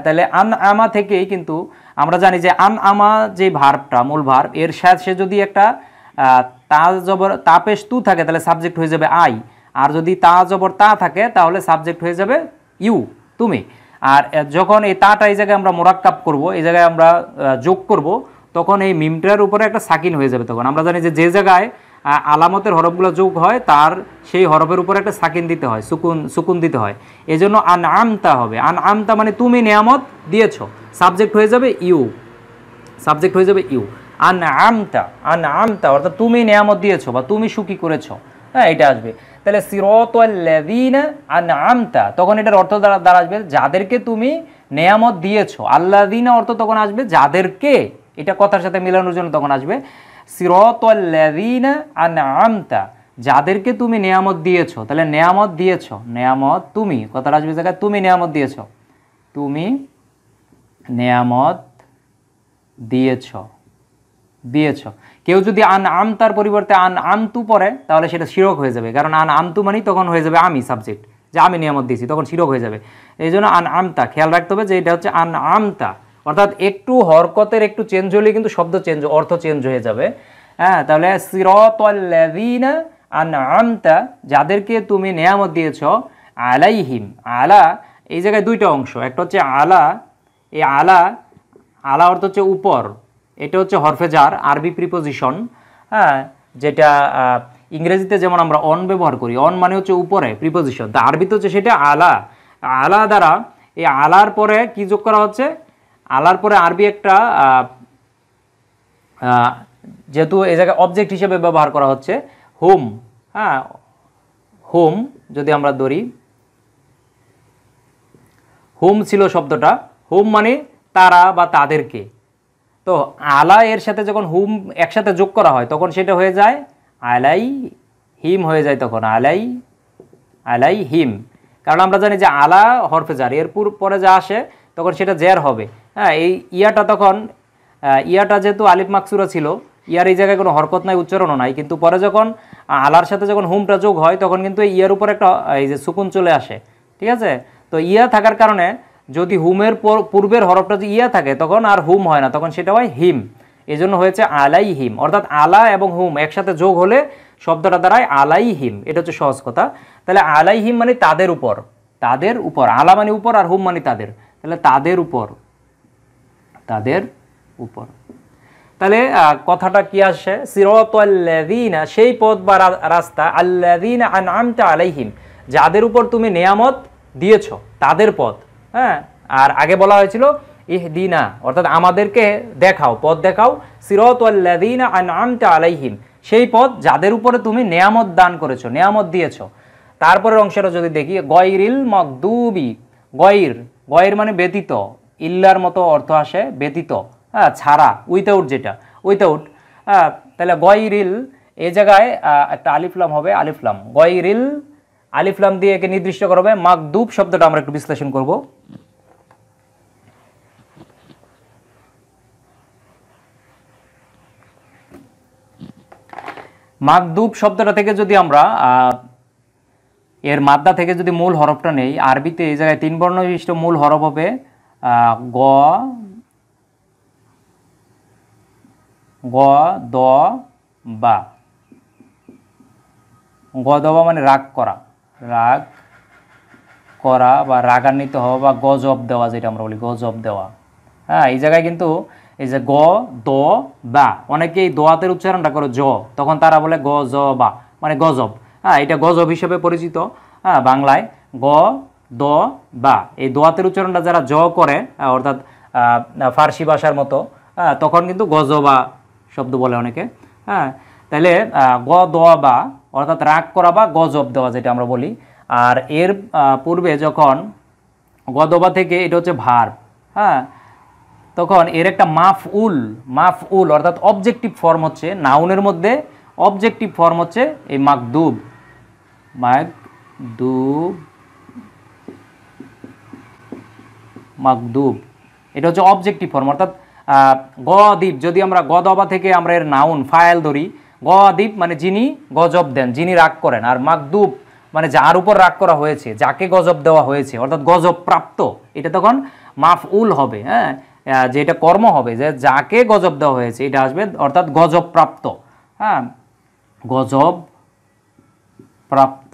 তাহলে আন'আমা থেকেই কিন্তু আমরা জানি যে আন'আমা যে ভার্বটা, মূল ভার্ব, এর সাথে যদি একটা তা জবর তা পেশ তু থাকে তাহলে সাবজেক্ট হয়ে যাবে আই, আর যদি তা জবর তা থাকে তাহলে সাবজেক্ট হয়ে যাবে ইউ, তুমি। আর যখন এই তাটা এই জায়গায় আমরা মোরাক্কাব করব, এই জায়গায় আমরা যোগ করব, তখন এই মিমটার উপরে একটা সাকিন হয়ে যাবে। তখন আমরা জানি যে যে জায়গায় আলামতের হরফগুলো যোগ হয় তার সেই হরফের উপরে একটা সাকিন দিতে হয়, সুকুন দিতে হয়। এই জন্য আন'আমতা হবে। আন'আমতা মানে তুমি নিয়ামত দিয়েছো, সাবজেক্ট হয়ে যাবে ইউ, সাবজেক্ট হয়ে যাবে ইউ। আন'আমতা, আন'আমতা অর্থাৎ তুমি নিয়ামত দিয়েছো বা তুমি সুখী করেছো, এটা আসবে। তাহলে সিরাতাল্লাযীনা আন'আমতা, তখন এটার অর্থ দ্বারা আসবে যাদেরকে তুমি নিয়ামত দিয়েছো। আল্লাযীনা অর্থ তখন আসবে যাদেরকে, এটা কথার সাথে মেলানোর জন্য তখন আসবে সিরাতাল্লাযীনা আন'আমতা, যাদেরকে তুমি নিয়ামত দিয়েছো। তাহলে নিয়ামত দিয়েছো, নিয়ামত তুমি, কথাটা আসবে জায়গায় তুমি নিয়ামত দিয়েছো, তুমি নিয়ামত দিয়েছো, দিয়েছো। কেউ যদি আন'আমতার পরিবর্তে আন'আমতু পড়ে তাহলে সেটা শিরক হয়ে যাবে, কারণ আন'আমতু মানে তখন হয়ে যাবে আমি, সাবজেক্ট, যে আমি নিয়ামত দিয়েছি, তখন শিরক হয়ে যাবে। এই জন্য আন আমতা খেয়াল রাখতে হবে যে এটা হচ্ছে আন আমতা, অর্থাৎ একটু হরকতের একটু চেঞ্জ হলে কিন্তু শব্দ চেঞ্জ, অর্থ চেঞ্জ হয়ে যাবে। হ্যাঁ, তাহলে সিরাতাল্লাযীনা আনআমতা, যাদেরকে তুমি নিয়ামত দিয়েছ, আলাইহিম, আলা এই জায়গায় দুইটা অংশ, একটা হচ্ছে আলা, এই আলা, আলা অর্থ হচ্ছে উপর, এটা হচ্ছে হরফে জার, আরবি প্রিপোজিশন। হ্যাঁ, যেটা ইংরেজিতে যেমন আমরা অন ব্যবহার করি, অন মানে হচ্ছে উপরে প্রিপোজিশন, তা আরবিতে হচ্ছে সেটা আলা। আলা দ্বারা এই আলার পরে কি যোগ করা হচ্ছে, আলার পরে আরবি একটা যেহেতু এই জায়গায় অবজেক্ট হিসেবে ব্যবহার করা হচ্ছে হুম। হ্যাঁ, হুম যদি আমরা ধরি, হুম ছিল শব্দটা, হুম মানে তারা বা তাদেরকে। তো আলা এর সাথে যখন হুম একসাথে যোগ করা হয় তখন সেটা হয়ে যায় আলাই হিম হয়ে যায়, তখন আলাই, আলাই হিম। কারণ আমরা জানি যে আলা হরফে জার, এর পরে যা আসে তখন সেটা জের হবে। হ্যাঁ, এই ইয়াটা তখন ইয়াটা যেহেতু আলিফ মাকসুরা ছিল, ইয়ার এই জায়গায় কোনো হরকত নাই, উচ্চারণও নাই, কিন্তু পরে যখন আলার সাথে যখন হুমটা যোগ হয় তখন কিন্তু ইয়ার উপর একটা এই যে সুকুন চলে আসে। ঠিক আছে, তো ইয়া থাকার কারণে যদি হুমের পূর্বের হরফটা যদি ইয়া থাকে তখন আর হুম হয় না, তখন সেটা হয় হিম। এই জন্য হয়েছে আলাই হিম, অর্থাৎ আলা এবং হুম একসাথে যোগ হলে শব্দটা দাঁড়ায় আলাই হিম। এটা হচ্ছে সহজ কথা। তাহলে আলাই হিম মানে তাদের উপর, তাদের উপর, আলা মানে উপর আর হুম মানে তাদের, তাহলে তাদের উপর, তাদের উপর। তাহলে কথাটা কি আসে, সিরাতাল্লাযীনা সেই পথ বা রাস্তা, আল্লাযীনা আনআমতা আলাইহিম যাদের উপর তুমি নিয়ামত দিয়েছো তাদের পথ। হ্যাঁ, আর আগে বলা হয়েছিল ইহদিনা, অর্থাৎ আমাদেরকে দেখাও, পথ দেখাও, সিরাতাল্লাযীনা আনআমতা আলাইহিম সেই পথ যাদের উপরে তুমি নিয়ামত দান করেছো, নিয়ামত দিয়েছো। তারপরের অংশটা যদি দেখি, গয়রিল মাগদুবি, গয়র, গয়র মানে ব্যতীত, ইল্লার মতো অর্থ আসে ব্যতীত, হ্যাঁ ছাড়া, উইথাউট, যেটা উইথাউট। হ্যাঁ, তাহলে গয়রিল এই জায়গায় একটা আলিফলাম হবে, আলিফলাম, গয়রিল আলিফলাম দিয়ে একে নির্দিষ্ট করা হবে। মাগদুব শব্দটা আমরা একটু বিশ্লেষণ করব। মাগদুব শব্দটা থেকে যদি আমরা এর মাদ্দা থেকে যদি মূল হরফটা নেই, আরবিতে এই জায়গায় 3 বর্ণ বিশিষ্ট মূল হরফ হবে গ, গ, দ, বা। গ, দ, বা মানে রাগ করা, রাগ করা বা রাগান্বিত হওয়া বা গজব দেওয়া, যেটা আমরা বলি গজব দেওয়া। হ্যাঁ, এই জায়গায় কিন্তু এই যে গ, দ, বা, অনেকে এই দোয়াতের উচ্চারণটা করে জ, তখন তারা বলে গ, জ, বা মানে গজব। হ্যাঁ, এটা গজব হিসেবে পরিচিত। হ্যাঁ, বাংলায় গ, দ, বা এই দোয়াতের উচ্চারণটা যারা জ করে, অর্থাৎ ফার্সি ভাষার মতো, তখন কিন্তু গজবা শব্দ বলে অনেকে। হ্যাঁ, তাহলে গ, দ, বা অর্থাৎ রাগ করা বা গজব দেওয়া যেটা আমরা বলি। আর এর পূর্বে যখন গদবা থেকে এটা হচ্ছে ভার্ব, হ্যাঁ, তখন এর একটা মাফউল, মাফউল অর্থাৎ অবজেক্টিভ ফর্ম হচ্ছে, নাউনের মধ্যে অবজেক্টিভ ফর্ম হচ্ছে এই মাগদুব, মাগদুব, মাগদুব, এটা হচ্ছে অবজেক্টিভ ফর্ম। অর্থাৎ গদীপ, যদি আমরা গদবা থেকে আমরা এর নাউন ফাইল ধরি, গদীপ মানে যিনি গজব দেন, যিনি রাগ করেন, আর মাগদুব মানে যার উপর রাগ করা হয়েছে, যাকে গজব দেওয়া হয়েছে, অর্থাৎ গজব প্রাপ্ত, এটা তখন মাফউল হবে। হ্যাঁ, যে এটা কর্ম হবে, যে যাকে গজব দেওয়া হয়েছে এটা আসবে, অর্থাৎ গজব প্রাপ্ত। হ্যাঁ, গজব প্রাপ্ত,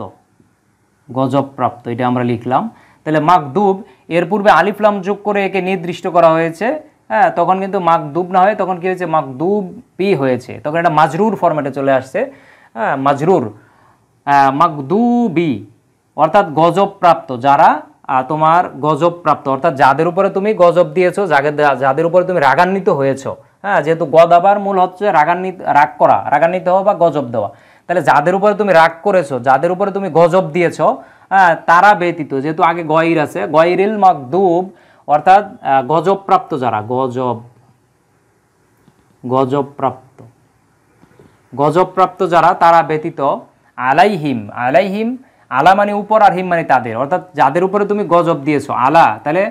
গজব প্রাপ্ত, এটা আমরা লিখলাম। তাহলে মাগদুব এর পূর্বে আলিফলাম যোগ করে একে নির্দিষ্ট করা হয়েছে। হ্যাঁ, তখন কিন্তু মাগদুব না হয়ে তখন কি হয়েছে, মাগদুবি হয়েছে, তখন এটা মাজরুর ফরম্যাটে চলে আসছে। হ্যাঁ, মাজরুর, মাগদুবি অর্থাৎ গজব প্রাপ্ত, যারা তোমার গজব প্রাপ্ত, অর্থাৎ যাদের উপরে তুমি গজব দিয়েছো, যাদের উপরে তুমি রাগান্বিত হয়েছো। হ্যাঁ, যেহেতু গদাবার মূল হচ্ছে রাগান্বিত, রাগ করা, রাগান্বিত হওয়া বা গজব দেওয়া। তাহলে যাদের উপরে তুমি রাগ করেছো, যাদের উপরে তুমি গজব দিয়েছো, হ্যাঁ তারা ব্যতীত, যেহেতু আগে গয়র আছে, গয়রিল মাগদুব অর্থাৎ গজব প্রাপ্ত যারা, গজব, গজব প্রাপ্ত, গজব প্রাপ্ত যারা, তারা ব্যতীত, আলাইহিম, আলাইহিম, আলা মানে উপর আর হিম মানে তাদের, অর্থাৎ যাদের উপরে তুমি গজব দিয়েছো, আলা তাহলে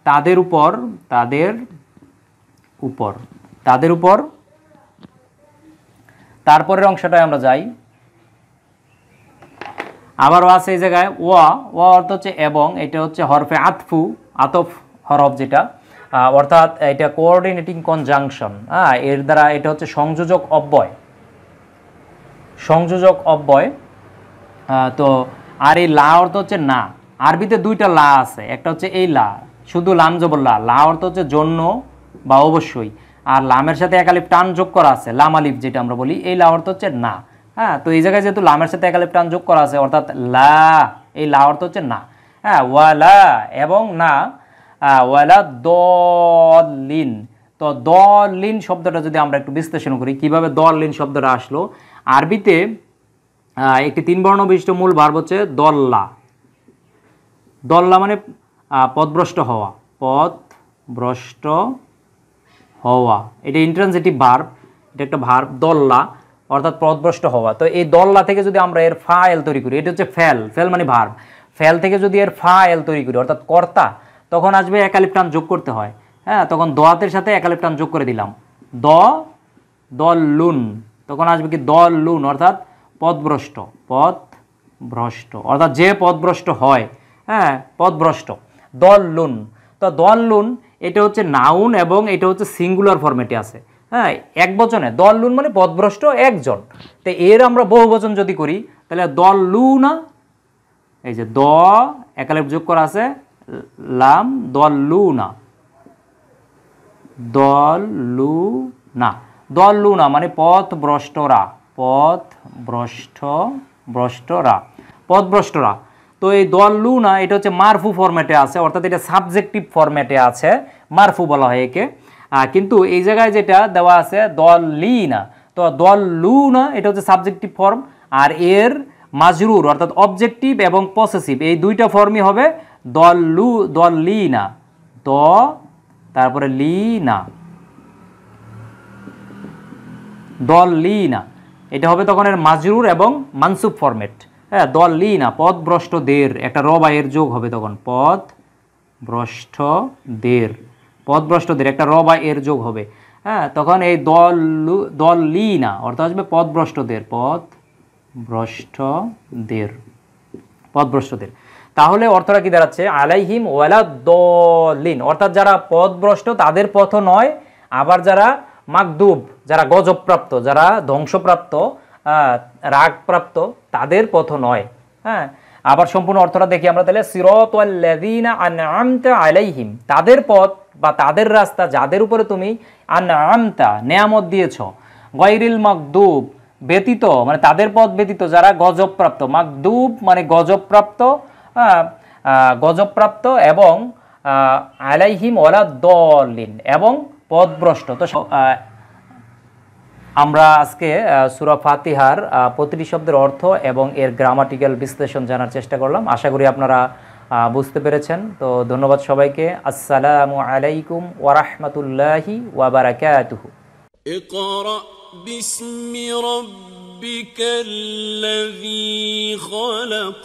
তাদের উপর, তাদের উপর, তাদের উপর। তারপরের অংশটায় আমরা যাই, আবারও আছে এই জায়গায় ওয়া, ওয়া অর্থ হচ্ছে এবং, এটা হচ্ছে হরফে আতফু, আতফ হরফ যেটা, অর্থাৎ এটা কোঅর্ডিনেটিং কনজাংশন, এর দ্বারা এটা হচ্ছে সংযোজক অব্যয়, সংযোজক অব্যয়। তো আর এই লা অর্থ হচ্ছে না, আরবিতে দুইটা লা আছে, একটা হচ্ছে এই লা, শুধু লাম জবর লা, লা অর্থ হচ্ছে জন্য বা অবশ্যই, আর লামের সাথে এক আলিফ টান যোগ করা আছে, লাম আলিফ যেটা আমরা বলি, এই লা অর্থ হচ্ছে না। হ্যাঁ, তো এই জায়গায় যেহেতু লামের সাথে এক আলিফ টান যোগ করা আছে অর্থাৎ লা, এই লা অর্থ হচ্ছে না। হ্যাঁ, ওয়ালা এবং না, ওয়ালা দলিন। তো দলিন শব্দটা যদি আমরা একটু বিশ্লেষণ করি কিভাবে দলিন শব্দটা আসলো, আরবিতে একটি 3 বর্ণ বিশিষ্ট মূল ভার্ব হচ্ছে দল্লা। দল্লা মানে পথভ্রষ্ট হওয়া, পথভ্রষ্ট হওয়া, এটা ইন্ট্রানজিটিভ ভার্ব, এটা একটা ভার্ব দল্লা অর্থাৎ পথভ্রষ্ট হওয়া। তো এই দল্লা থেকে যদি আমরা এর ফাইল তৈরি করি, এটা হচ্ছে ফেল, ফেল মানে ভার্ব, ফেল থেকে যদি এর ফাইল তৈরি করি অর্থাৎ কর্তা, তখন আসবে এক আলিফ টান যোগ করতে হয়। হ্যাঁ, তখন দোয়াতের সাথে এক আলিফ টান যোগ করে দিলাম, দলুন, তখন আসবে কি দলুন অর্থাৎ পথভ্রষ্ট, পথভ্রষ্ট অর্থাৎ যে পথভ্রষ্ট হয়। হ্যাঁ, পথভ্রষ্ট, দলুন। তো দলুন এটা হচ্ছে নাউন এবং এটা হচ্ছে সিঙ্গুলার ফরম্যাটে আছে। হ্যাঁ, এক বচনে, দলুন মানে পথভ্রষ্ট একজন। তো এর আমরা বহু বচন যদি করি তাহলে দলুনা, এই যে দ এক আলিফ যোগ করা আছে লাম, দলুনা, দলুনা, দলুনা মানে পথভ্রষ্টরা, পথভ্রষ্টরা, পথভ্রষ্টরা। তো এই দলুনা এটা হচ্ছে মারফু ফরম্যাটে আছে, অর্থাৎ এটা সাবজেক্টিভ ফরম্যাটে আছে, মারফু বলা হয় একে। কিন্তু এই জায়গায় যেটা দেওয়া আছে দলিনা, তো দলুনা এটা হচ্ছে সাবজেক্টিভ ফর্ম, আর এর মাজরুর অর্থাৎ অবজেক্টিভ এবং পসেসিভ এই দুইটা ফর্মই হবে দলিনা, দ তারপরে লিনা, দলিনা, এটা হবে তখন এর মাজরুর এবং মানসুব ফরম্যাট। হ্যাঁ, দলিনা পথভ্রষ্টদের, একটা রবায়ের যোগ হবে তখন, পথভ্রষ্টদের, পথভ্রষ্টদের একটা রবায়ের যোগ হবে। হ্যাঁ, তখন এই দলিনা অর্থাৎ আসবে পথভ্রষ্টদের, পথভ্রষ্টদের, পথভ্রষ্টদের। তাহলে অর্থটা কি দাঁড়াচ্ছে, আলাইহিম ওয়ালাদ্দলিন, অর্থাৎ যারা পথভ্রষ্ট তাদের পথ নয়, আবার যারা মাগদুব, যারা গজবপ্রাপ্ত, যারা ধ্বংসপ্রাপ্ত, রাগপ্রাপ্ত তাদের পথ নয়। হ্যাঁ, আবার সম্পূর্ণ অর্থটা দেখি আমরা তাহলে, সিরাতাল্লাযীনা আনআমতা আলাইহিম, তাদের পথ বা তাদের রাস্তা যাদের উপরে তুমি আনআমতা নেয়ামত দিয়েছ, গায়রিল মাগদুব ব্যতীত মানে তাদের পথ ব্যতীত যারা গজবপ্রাপ্ত, মাগদুব মানে গজবপ্রাপ্ত, গজবপ্রাপ্ত এবং আলাইহিম ওয়ালাদ্দলিন এবং পথভ্রষ্ট। তো আমরা আজকে সূরা ফাতিহার প্রতিটি শব্দের অর্থ এবং এর গ্রামাটিক্যাল বিশ্লেষণ জানার চেষ্টা করলাম, আশা করি আপনারা বুঝতে পেরেছেন। তো ধন্যবাদ সবাইকে, আসসালামু আলাইকুম ওয়া রাহমাতুল্লাহি ওয়া বারাকাতুহু। ইকরা বিসমি রাব্বিকাল্লাযী খালাক।